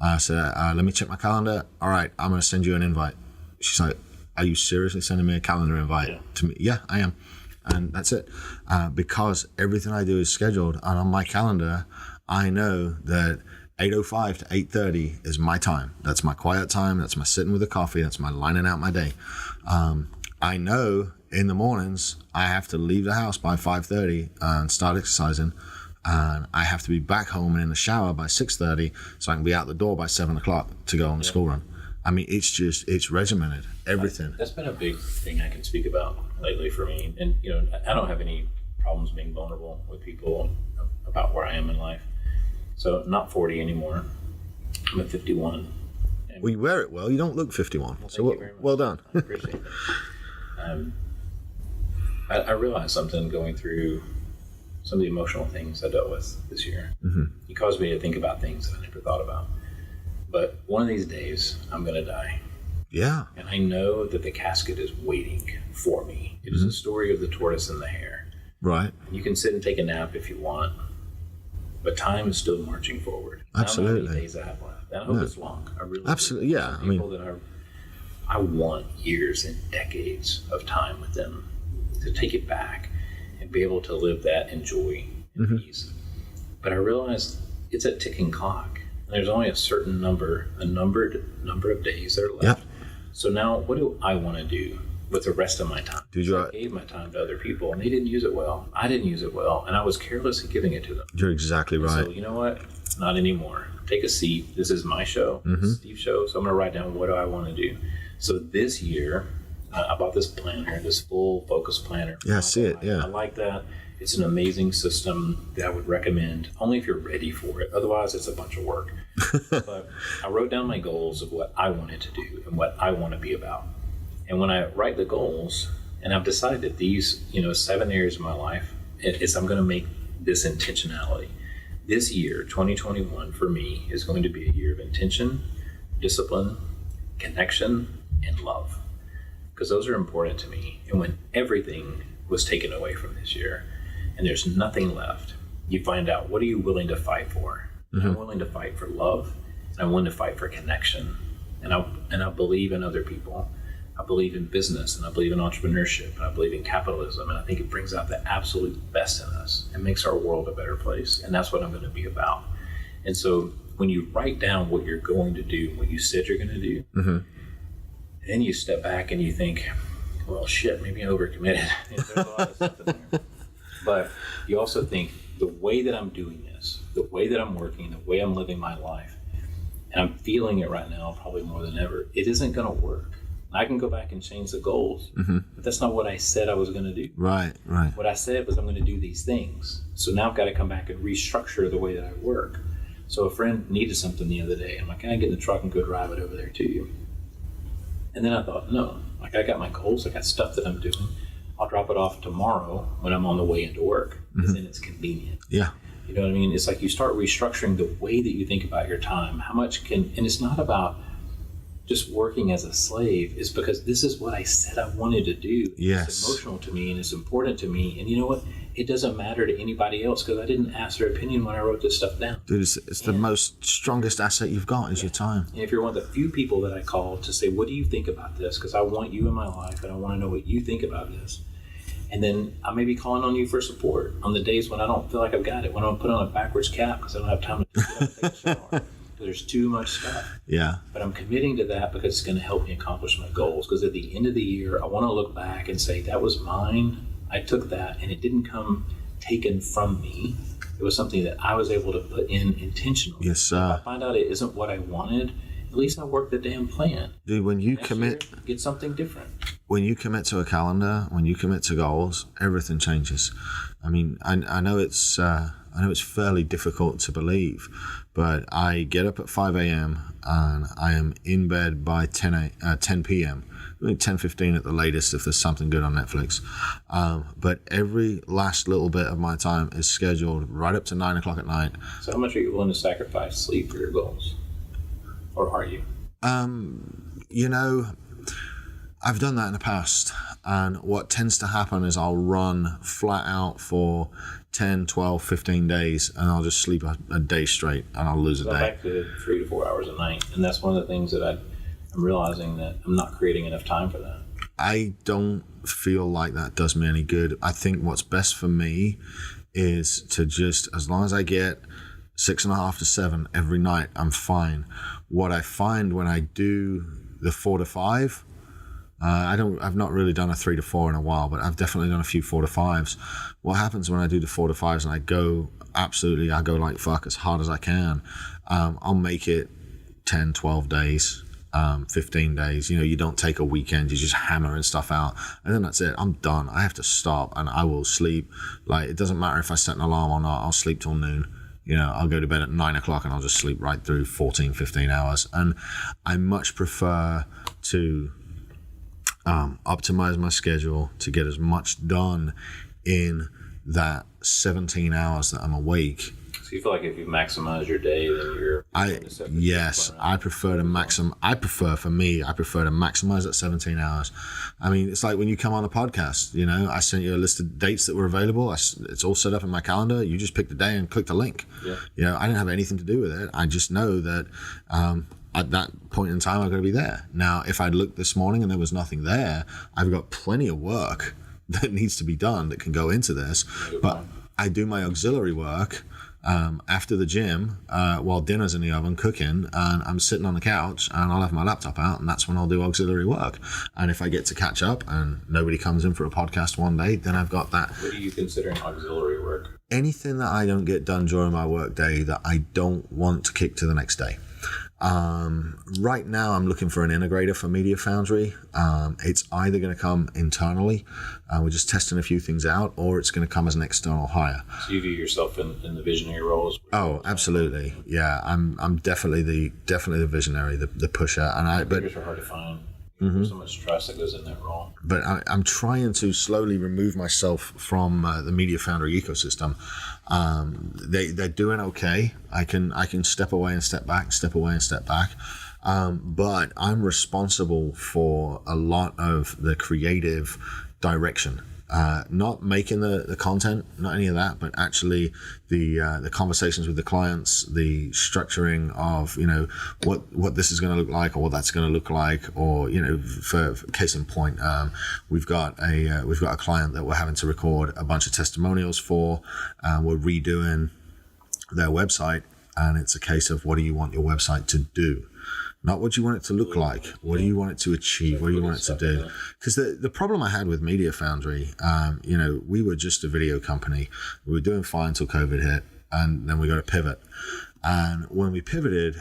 A: I said, let me check my calendar. All right, I'm going to send you an invite. She's like, are you seriously sending me a calendar invite to me? Yeah, I am. And that's it. Because everything I do is scheduled. And on my calendar, I know that 8:05 to 8:30 is my time. That's my quiet time. That's my sitting with a coffee. That's my lining out my day. I know in the mornings, I have to leave the house by 5:30 and start exercising. And I have to be back home and in the shower by 6:30 so I can be out the door by 7 o'clock to go on the school run. I mean, it's regimented, everything.
B: That's been a big thing I can speak about lately for me. And, I don't have any problems being vulnerable with people about where I am in life. So not 40 anymore. I'm at 51.
A: Well, you wear it well. You don't look 51.
B: Well,
A: so well done.
B: I appreciate that. I realized something going through some of the emotional things I dealt with this year. Mm-hmm. It caused me to think about things that I never thought about. But one of these days, I'm going to die.
A: Yeah.
B: And I know that the casket is waiting for me. It is a story of the tortoise and the hare.
A: Right.
B: You can sit and take a nap if you want, but time is still marching forward.
A: Absolutely.
B: I don't know how many days I have left. And I hope it's long. I really
A: absolutely do. Yeah.
B: I want years and decades of time with them to take it back and be able to live that in joy and peace. But I realized it's a ticking clock. And there's only a certain number of days that are left. Yep. So now what do I want to do with the rest of my time? I gave my time to other people and they didn't use it well. I didn't use it well. And I was careless in giving it to them.
A: You're exactly right.
B: So you know what? Not anymore. Take a seat. This is my show, Steve's show. So I'm going to write down what do I want to do. So this year, I bought this planner, this full focus planner.
A: Yeah, I see it. Yeah.
B: I like that. It's an amazing system that I would recommend only if you're ready for it. Otherwise, it's a bunch of work. But I wrote down my goals of what I wanted to do and what I want to be about. And when I write the goals, and I've decided that these, 7 areas of my life, I'm going to make this intentionality. This year, 2021, for me, is going to be a year of intention, discipline, connection, and love. Because those are important to me. And when everything was taken away from this year and there's nothing left, you find out, what are you willing to fight for? I'm willing to fight for love, and I'm willing to fight for connection. And I believe in other people. I believe in business, and I believe in entrepreneurship, and I believe in capitalism. And I think it brings out the absolute best in us and makes our world a better place. And that's what I'm going to be about. And so when you write down what you're going to do, what you said you're going to do, then you step back and you think, well, shit, maybe I overcommitted. There's a lot of stuff in there. But you also think, the way that I'm doing this, the way that I'm working, the way I'm living my life, and I'm feeling it right now probably more than ever, it isn't going to work. I can go back and change the goals, but that's not what I said I was going to do.
A: Right.
B: What I said was I'm going to do these things. So now I've got to come back and restructure the way that I work. So a friend needed something the other day. I'm like, can I get in the truck and go drive it over there to you? And then I thought, no, I got my goals. I got stuff that I'm doing. I'll drop it off tomorrow when I'm on the way into work, because then it's convenient.
A: Yeah.
B: You know what I mean? It's like you start restructuring the way that you think about your time. And it's not about just working as a slave. It's because this is what I said I wanted to do.
A: Yes.
B: It's emotional to me and it's important to me. And you know what? It doesn't matter to anybody else because I didn't ask their opinion when I wrote this stuff down.
A: Dude, it's the most strongest asset you've got is your time.
B: And if you're one of the few people that I call to say, what do you think about this? Because I want you in my life and I want to know what you think about this. And then I may be calling on you for support on the days when I don't feel like I've got it, when I'm put on a backwards cap because I don't have time to get up and take a shower. There's too much stuff.
A: Yeah.
B: But I'm committing to that because it's going to help me accomplish my goals. Because at the end of the year, I want to look back and say, that was mine. I took that and it didn't come taken from me. it was something that I was able to put in intentionally.
A: Yes, sir.
B: If I find out it isn't what I wanted, at least I worked the damn plan.
A: Dude, when you
B: Next
A: commit,
B: year, get something different.
A: when you commit to a calendar, when you commit to goals, everything changes. I mean, I know it's fairly difficult to believe, but I get up at 5 a.m. and I am in bed by 10 p.m. 10:15 at the latest if there's something good on Netflix. But every last little bit of my time is scheduled right up to 9 o'clock at night.
B: So how much are you willing to sacrifice sleep for your goals? Or are you?
A: You know, I've done that in the past, and what tends to happen is I'll run flat out for 10, 12, 15 days, and I'll just sleep a day straight, and I'll lose a day.
B: I'm back to 3 to 4 hours a night, and that's one of the things that I'm realizing that I'm not creating enough time for that.
A: I don't feel like that does me any good. I think what's best for me is to just, as long as I get 6.5 to 7 every night, I'm fine. What I find when I do the 4 to 5, I've not really done a 3 to 4 in a while, but I've definitely done a few 4 to 5s. What happens when I do the 4 to 5s and I go like fuck as hard as I can, I'll make it 10, 12 days, 15 days. You know, you don't take a weekend, you just hammering stuff out, and then that's it. I'm done. I have to stop, and I will sleep. Like, it doesn't matter if I set an alarm or not, I'll sleep till noon. You know, I'll go to bed at 9 o'clock and I'll just sleep right through 14, 15 hours. And I much prefer to optimize my schedule to get as much done in that 17 hours that I'm awake.
B: So you feel like if you maximize your day, then you're...
A: I prefer to maximize that 17 hours. I mean, it's like when you come on a podcast, you know, I sent you a list of dates that were available. It's all set up in my calendar. You just pick the day and click the link.
B: Yeah.
A: You know, I didn't have anything to do with it. I just know that at that point in time, I'm going to be there. Now, if I'd looked this morning and there was nothing there, I've got plenty of work that needs to be done that can go into this. But I do my auxiliary work after the gym while dinner's in the oven cooking, and I'm sitting on the couch and I'll have my laptop out, and that's when I'll do auxiliary work. And if I get to catch up and nobody comes in for a podcast one day, then I've got that.
B: What do you consider auxiliary work?
A: Anything that I don't get done during my work day that I don't want to kick to the next day. Right now I'm looking for an integrator for Media Foundry. It's either going to come internally, we're just testing a few things out, or it's going to come as an external hire.
B: So you view yourself in the visionary roles?
A: Oh, absolutely. Yeah, I'm definitely the visionary, the pusher. And
B: Leaders are hard to find. There's so much trust that goes in that role.
A: But I'm trying to slowly remove myself from the Media Foundry ecosystem. They're doing okay. I can step away and step back, step away and step back. But I'm responsible for a lot of the creative direction. Not making the content, not any of that, but actually the conversations with the clients, the structuring of, you know, what this is going to look like, or what that's going to look like, or, you know, for case in point, we've got a client that we're having to record a bunch of testimonials for. We're redoing their website, and it's a case of, what do you want your website to do? Not what you want it to look like. What do you want it to achieve? What do you want it to do? Because the problem I had with Media Foundry, you know, we were just a video company. We were doing fine until COVID hit, and then we got to pivot. And when we pivoted,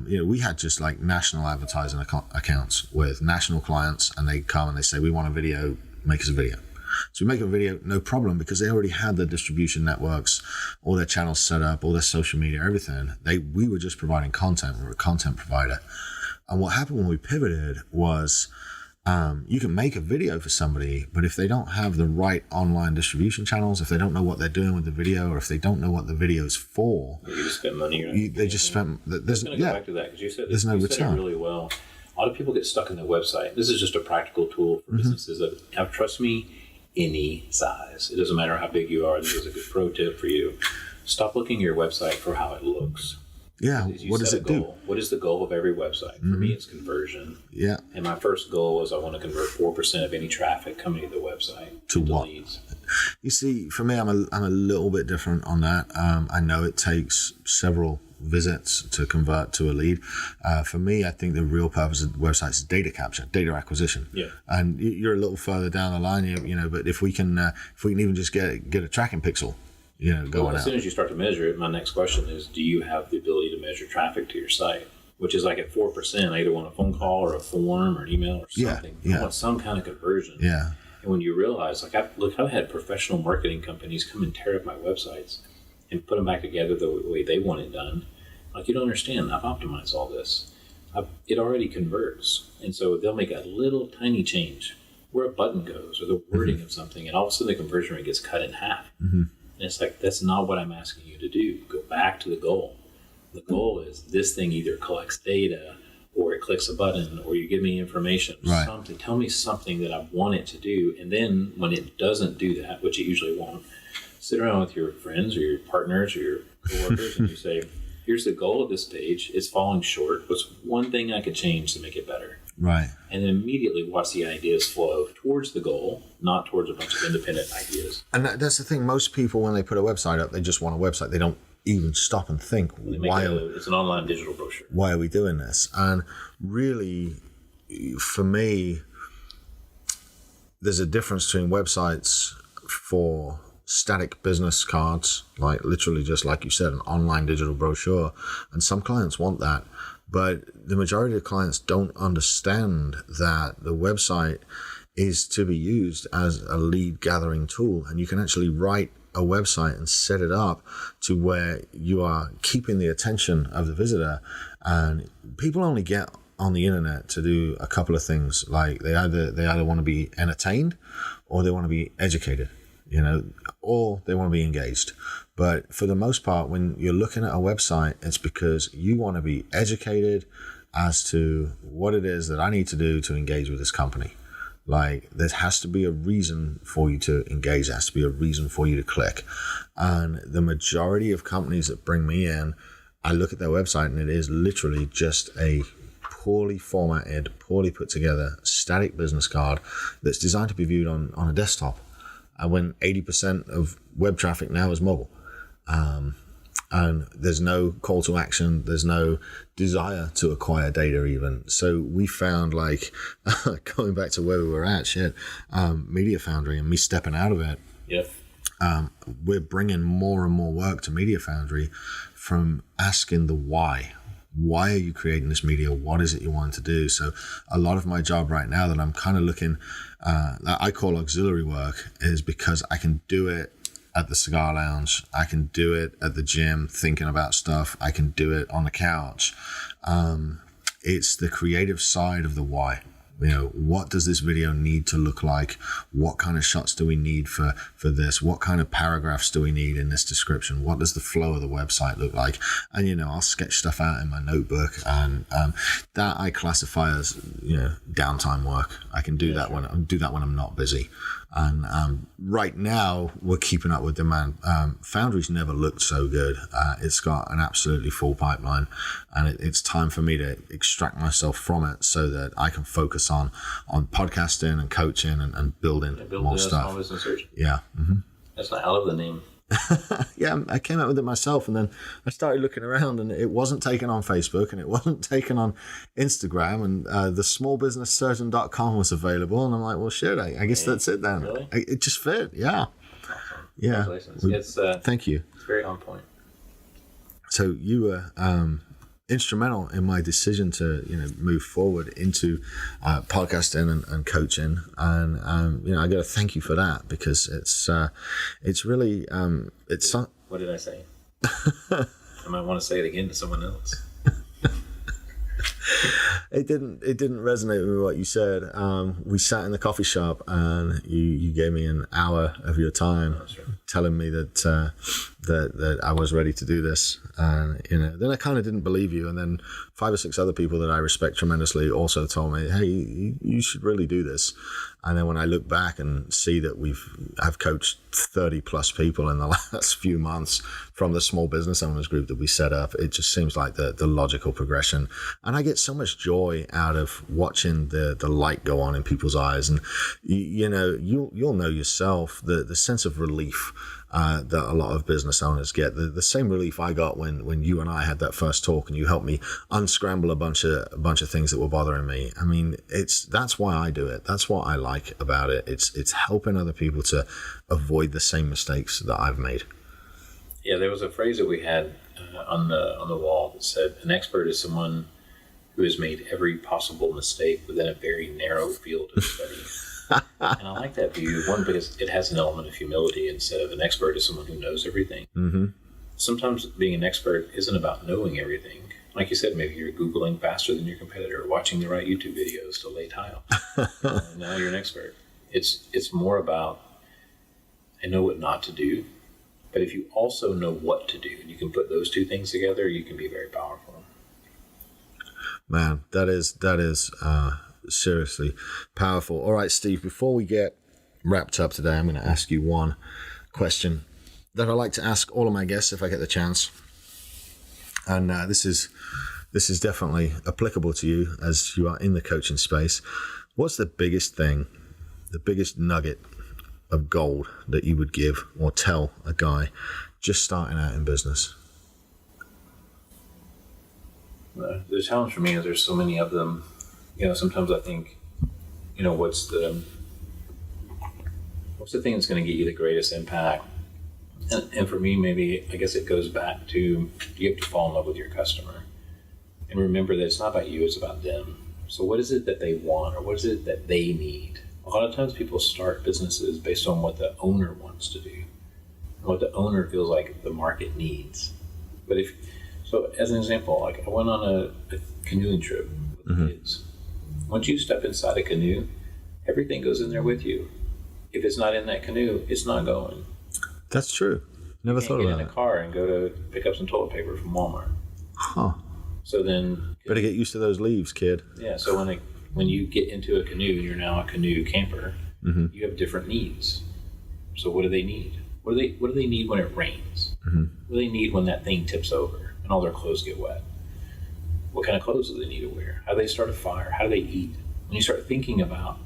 A: you know, we had just like national advertising accounts with national clients, and they come and they say, we want a video, make us a video. So we make a video, no problem, because they already had their distribution networks, all their channels set up, all their social media, everything. We were just providing content. We were a content provider. And what happened when we pivoted was, you can make a video for somebody, but if they don't have the right online distribution channels, if they don't know what they're doing with the video, or if they don't know what the video is for,
B: you just spend money.
A: They just spend. There's
B: go back to that, because you said
A: there's no return.
B: Said it really well. A lot of people get stuck in their website. This is just a practical tool for businesses that have, trust me, any size. It doesn't matter how big you are. This is a good pro tip for you. Stop looking at your website for how it looks.
A: Yeah, what does it do?
B: What is the goal of every website? For me, it's conversion. Yeah. And my first goal was I want to convert 4% of any traffic coming to the website to what? Leads.
A: You see, for me, I'm a little bit different on that. I know it takes several visits to convert to a lead. For me, I think the real purpose of the website is data capture, data acquisition. Yeah. And you're a little further down the line, you know. But if we can even just get a tracking pixel, going
B: as
A: out.
B: soon as you start to measure it, my next question is, do you have the ability to measure traffic to your site? Which is like at 4%, I either want a phone call or a form or an email or something. I want some kind of conversion.
A: Yeah.
B: And when you realize, like, I've had professional marketing companies come and tear up my websites and put them back together the way they want it done. Like, you don't understand. I've optimized all this. It already converts. And so they'll make a little tiny change where a button goes or the wording of something, and all of a sudden the conversion rate gets cut in half. And it's like, that's not what I'm asking you to do. Go back to the goal. The goal is this thing either collects data or it clicks a button or you give me information, something, tell me something that I want it to do. And then when it doesn't do that, which it usually won't, sit around with your friends or your partners or your coworkers and you say, here's the goal of this page. It's falling short. What's one thing I could change to make it better?
A: Right.
B: And then immediately watch the ideas flow towards the goal, not towards a bunch of independent ideas.
A: And that's the thing. Most people, when they put a website up, they just want a website. They don't even stop and think,
B: it's an online digital brochure.
A: Why are we doing this? And really, for me, there's a difference between websites for static business cards, like literally just like you said, an online digital brochure. And some clients want that. But the majority of clients don't understand that the website is to be used as a lead gathering tool. And you can actually write a website and set it up to where you are keeping the attention of the visitor. And people only get on the internet to do a couple of things. Like they either want to be entertained or they want to be educated, or they want to be engaged. But for the most part, when you're looking at a website, it's because you want to be educated as to what it is that I need to do to engage with this company. Like, there has to be a reason for you to engage. There has to be a reason for you to click. And the majority of companies that bring me in, I look at their website and it is literally just a poorly formatted, poorly put together, static business card that's designed to be viewed on a desktop. When 80% of web traffic now is mobile. And there's no call to action. There's no desire to acquire data even. So we found, like, going back to where we were at, Media Foundry and me stepping out of it.
B: Yep.
A: We're bringing more and more work to Media Foundry from asking the why. Why are you creating this media? What is it you want to do? So a lot of my job right now that I'm kind of looking, that I call auxiliary work, is because I can do it at the cigar lounge. I can do it at the gym thinking about stuff. I can do it on the couch. It's the creative side of the why. What does this video need to look like? What kind of shots do we need for this? What kind of paragraphs do we need in this description? What does the flow of the website look like? And, I'll sketch stuff out in my notebook, and that I classify as, downtime work. I can do that when I'm not busy. And right now we're keeping up with demand. Foundry's never looked so good. It's got an absolutely full pipeline, and it's time for me to extract myself from it so that I can focus on podcasting and coaching and building more stuff. Yeah. Mm-hmm.
B: That's not out of the name.
A: Yeah, I came up with it myself, and then I started looking around, and it wasn't taken on Facebook, and it wasn't taken on Instagram, and the smallbusinesssurgeon.com was available, and I'm like, well, shit, I guess that's it then.
B: Really?
A: It just fit, yeah.
B: Awesome.
A: Yeah.
B: Congratulations.
A: Thank you.
B: It's very on point.
A: So you were instrumental in my decision to move forward into podcasting and coaching, and I got to thank you for that, because it's really it's
B: what did I say? I might want to say it again to someone else.
A: It didn't resonate with me what you said. We sat in the coffee shop, and you gave me an hour of your time, telling me that I was ready to do this. And then I kind of didn't believe you. And then 5 or 6 other people that I respect tremendously also told me, hey, you should really do this. And then when I look back and see that I've coached 30 plus people in the last few months from the small business owners group that we set up, it just seems like the logical progression. And I get so much joy out of watching the light go on in people's eyes. And you'll know yourself the sense of relief that a lot of business owners get. The same relief I got when you and I had that first talk, and you helped me unscramble a bunch of things that were bothering me. I mean, that's why I do it. That's what I like about it. It's helping other people to avoid the same mistakes that I've made.
B: Yeah, there was a phrase that we had on the wall that said, "An expert is someone who has made every possible mistake within a very narrow field of study." And I like that view. One, because it has an element of humility instead of an expert is someone who knows everything.
A: Mm-hmm.
B: Sometimes being an expert isn't about knowing everything. Like you said, maybe you're Googling faster than your competitor, watching the right YouTube videos to lay tile. Now you're an expert. It's more about, I know what not to do, but if you also know what to do, and you can put those two things together, you can be very powerful.
A: Man, that is seriously powerful. All right, Steve, before we get wrapped up today, I'm going to ask you one question that I like to ask all of my guests if I get the chance. And this is definitely applicable to you as you are in the coaching space. What's the biggest thing, the biggest nugget of gold that you would give or tell a guy just starting out in business?
B: The challenge for me is there's so many of them. Sometimes I think, what's the thing that's going to get you the greatest impact? And for me, maybe, I guess it goes back to, you have to fall in love with your customer. And remember that it's not about you, it's about them. So what is it that they want, or what is it that they need? A lot of times people start businesses based on what the owner wants to do, and what the owner feels like the market needs. But so as an example, like I went on a canoeing trip with the kids. Once you step inside a canoe, everything goes in there with you. If it's not in that canoe, it's not going.
A: That's true. Never thought about it.
B: Get in a car and go to pick up some toilet paper from Walmart.
A: Huh.
B: So then,
A: better get used to those leaves, kid.
B: Yeah. So when you get into a canoe and you're now a canoe camper, you have different needs. So what do they need? What do they need when it rains? What do they need when that thing tips over and all their clothes get wet? What kind of clothes do they need to wear? How do they start a fire? How do they eat? When you start thinking about,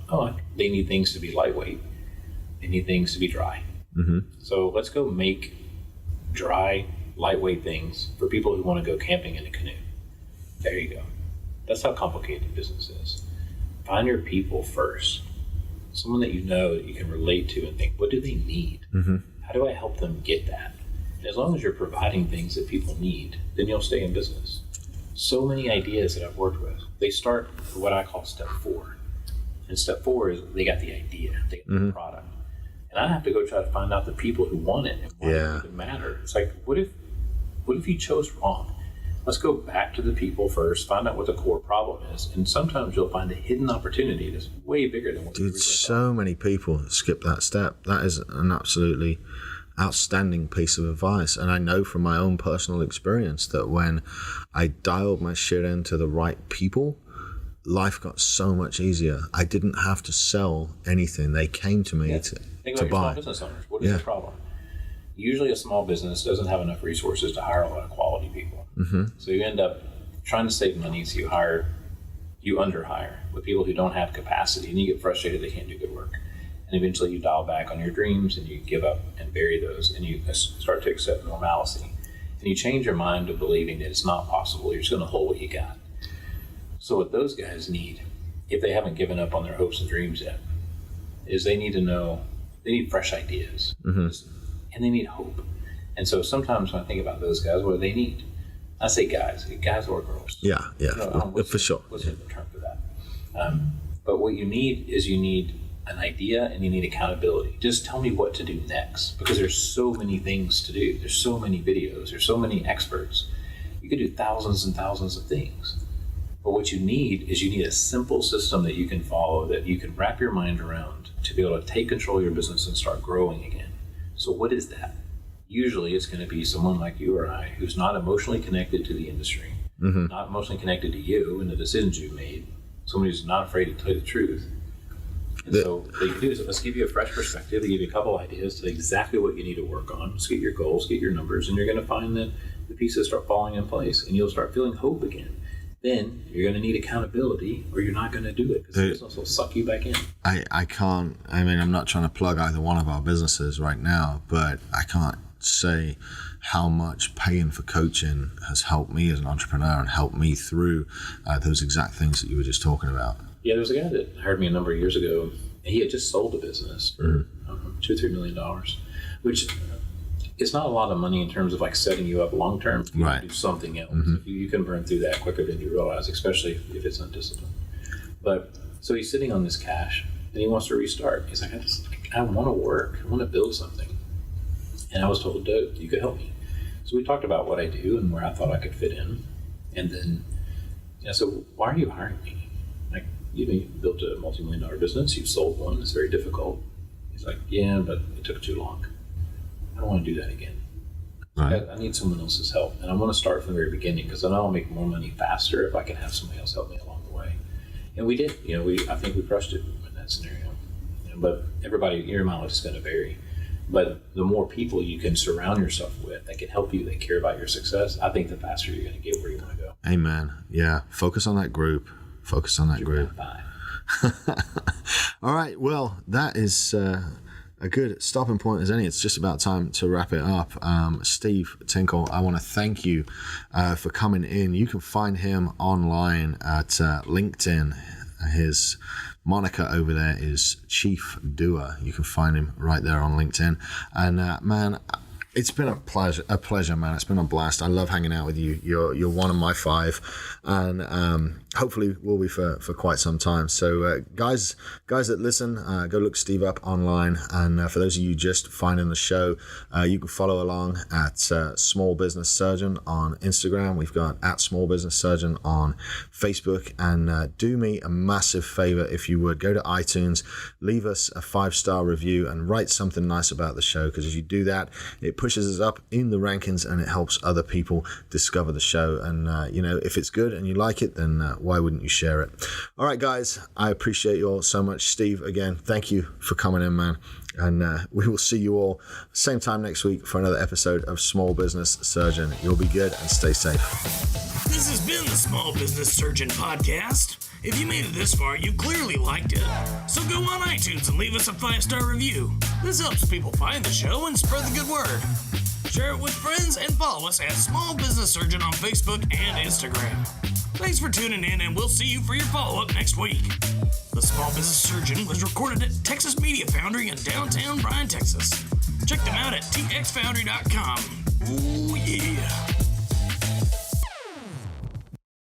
B: they need things to be lightweight. They need things to be dry. So let's go make dry, lightweight things for people who want to go camping in a canoe. There you go. That's how complicated business is. Find your people first. Someone that you know that you can relate to and think, what do they need? How do I help them get that? And as long as you're providing things that people need, then you'll stay in business. So many ideas that I've worked with, they start with what I call step 4. And step 4 is they got the idea, they got the product. And I have to go try to find out the people who want it and why it doesn't matter. It's like, what if you chose wrong? Let's go back to the people first, find out what the core problem is, and sometimes you'll find a hidden opportunity that's way bigger than what you really
A: so many people skip that step. That is an absolutely outstanding piece of advice. And I know from my own personal experience that when I dialed my shit into the right people, life got so much easier. I didn't have to sell anything. They came to me to
B: Think about your
A: buy.
B: small business owners. What is the problem? Usually a small business doesn't have enough resources to hire a lot of quality people. So you end up trying to save money, so you underhire with people who don't have capacity, and you get frustrated they can't do good work. And eventually you dial back on your dreams and you give up and bury those, and you start to accept normalcy. And you change your mind to believing that it's not possible. You're just going to hold what you got. So what those guys need, if they haven't given up on their hopes and dreams yet, is they need to know, they need fresh ideas. And they need hope. And so sometimes when I think about those guys, what do they need? I say guys or girls.
A: Yeah, for sure.
B: What's the term for that? But what you need is an idea and you need accountability. Just tell me what to do next, because there's so many things to do. There's so many videos. There's so many experts. You could do thousands and thousands of things. But what you need is a simple system that you can follow, that you can wrap your mind around to be able to take control of your business and start growing again. So what is that? Usually it's going to be someone like you or I who's not emotionally connected to the industry, not emotionally connected to you and the decisions you've made, someone who's not afraid to tell you the truth. And so what you can do is, let's give you a fresh perspective, give you a couple ideas to exactly what you need to work on. Let's get your goals, get your numbers, and you're going to find that the pieces start falling in place and you'll start feeling hope again. Then you're going to need accountability, or you're not going to do it, because the business will suck you back in.
A: I'm not trying to plug either one of our businesses right now, but I can't say how much paying for coaching has helped me as an entrepreneur and helped me through those exact things that you were just talking about.
B: Yeah, there was a guy that hired me a number of years ago, and he had just sold a business for $2 or $3 million, which it's not a lot of money in terms of like setting you up long term. You
A: right.
B: can do something else.
A: Mm-hmm.
B: You can burn through that quicker than you realize, especially if it's undisciplined. But so he's sitting on this cash and he wants to restart. He's like, I want to work. I want to build something. And I was told, Doug, you could help me. So we talked about what I do and where I thought I could fit in. And then, so why are you hiring me? Like, you built a multi-million-dollar business. You've sold one. It's very difficult. He's like, yeah, but it took too long. I don't want to do that again.
A: Right.
B: I need someone else's help. And I want to start from the very beginning because then I'll make more money faster if I can have somebody else help me along the way. And we did. I think we crushed it in that scenario. But everybody, your mileage is going to vary. But the more people you can surround yourself with that can help you, that care about your success, I think the faster you're going to get where you want to go.
A: Amen. Yeah. Focus on that group. Focus on that group. All right. Well, that is a good stopping point as any. It's just about time to wrap it up. Steve Tinkle, I want to thank you for coming in. You can find him online at LinkedIn. His moniker over there is Chief Doer. You can find him right there on LinkedIn. And man, it's been a pleasure, man. It's been a blast. I love hanging out with you. You're one of my 5, and hopefully will be for quite some time. So guys that listen, go look Steve up online. And for those of you just finding the show, you can follow along at Small Business Surgeon on Instagram. We've got at Small Business Surgeon on Facebook. And do me a massive favor, if you would, go to iTunes, leave us a 5-star review and write something nice about the show, because as you do that, it pushes us up in the rankings and it helps other people discover the show. And if it's good and you like it, then why wouldn't you share it? All right, guys, I appreciate you all so much. Steve, again, thank you for coming in, man. And we will see you all same time next week for another episode of Small Business Surgeon. You'll be good and stay safe.
C: This has been the Small Business Surgeon podcast. If you made it this far, you clearly liked it. So go on iTunes and leave us a 5-star review. This helps people find the show and spread the good word. Share it with friends and follow us at Small Business Surgeon on Facebook and Instagram. Thanks for tuning in, and we'll see you for your follow-up next week. The Small Business Surgeon was recorded at Texas Media Foundry in downtown Bryan, Texas. Check them out at txfoundry.com.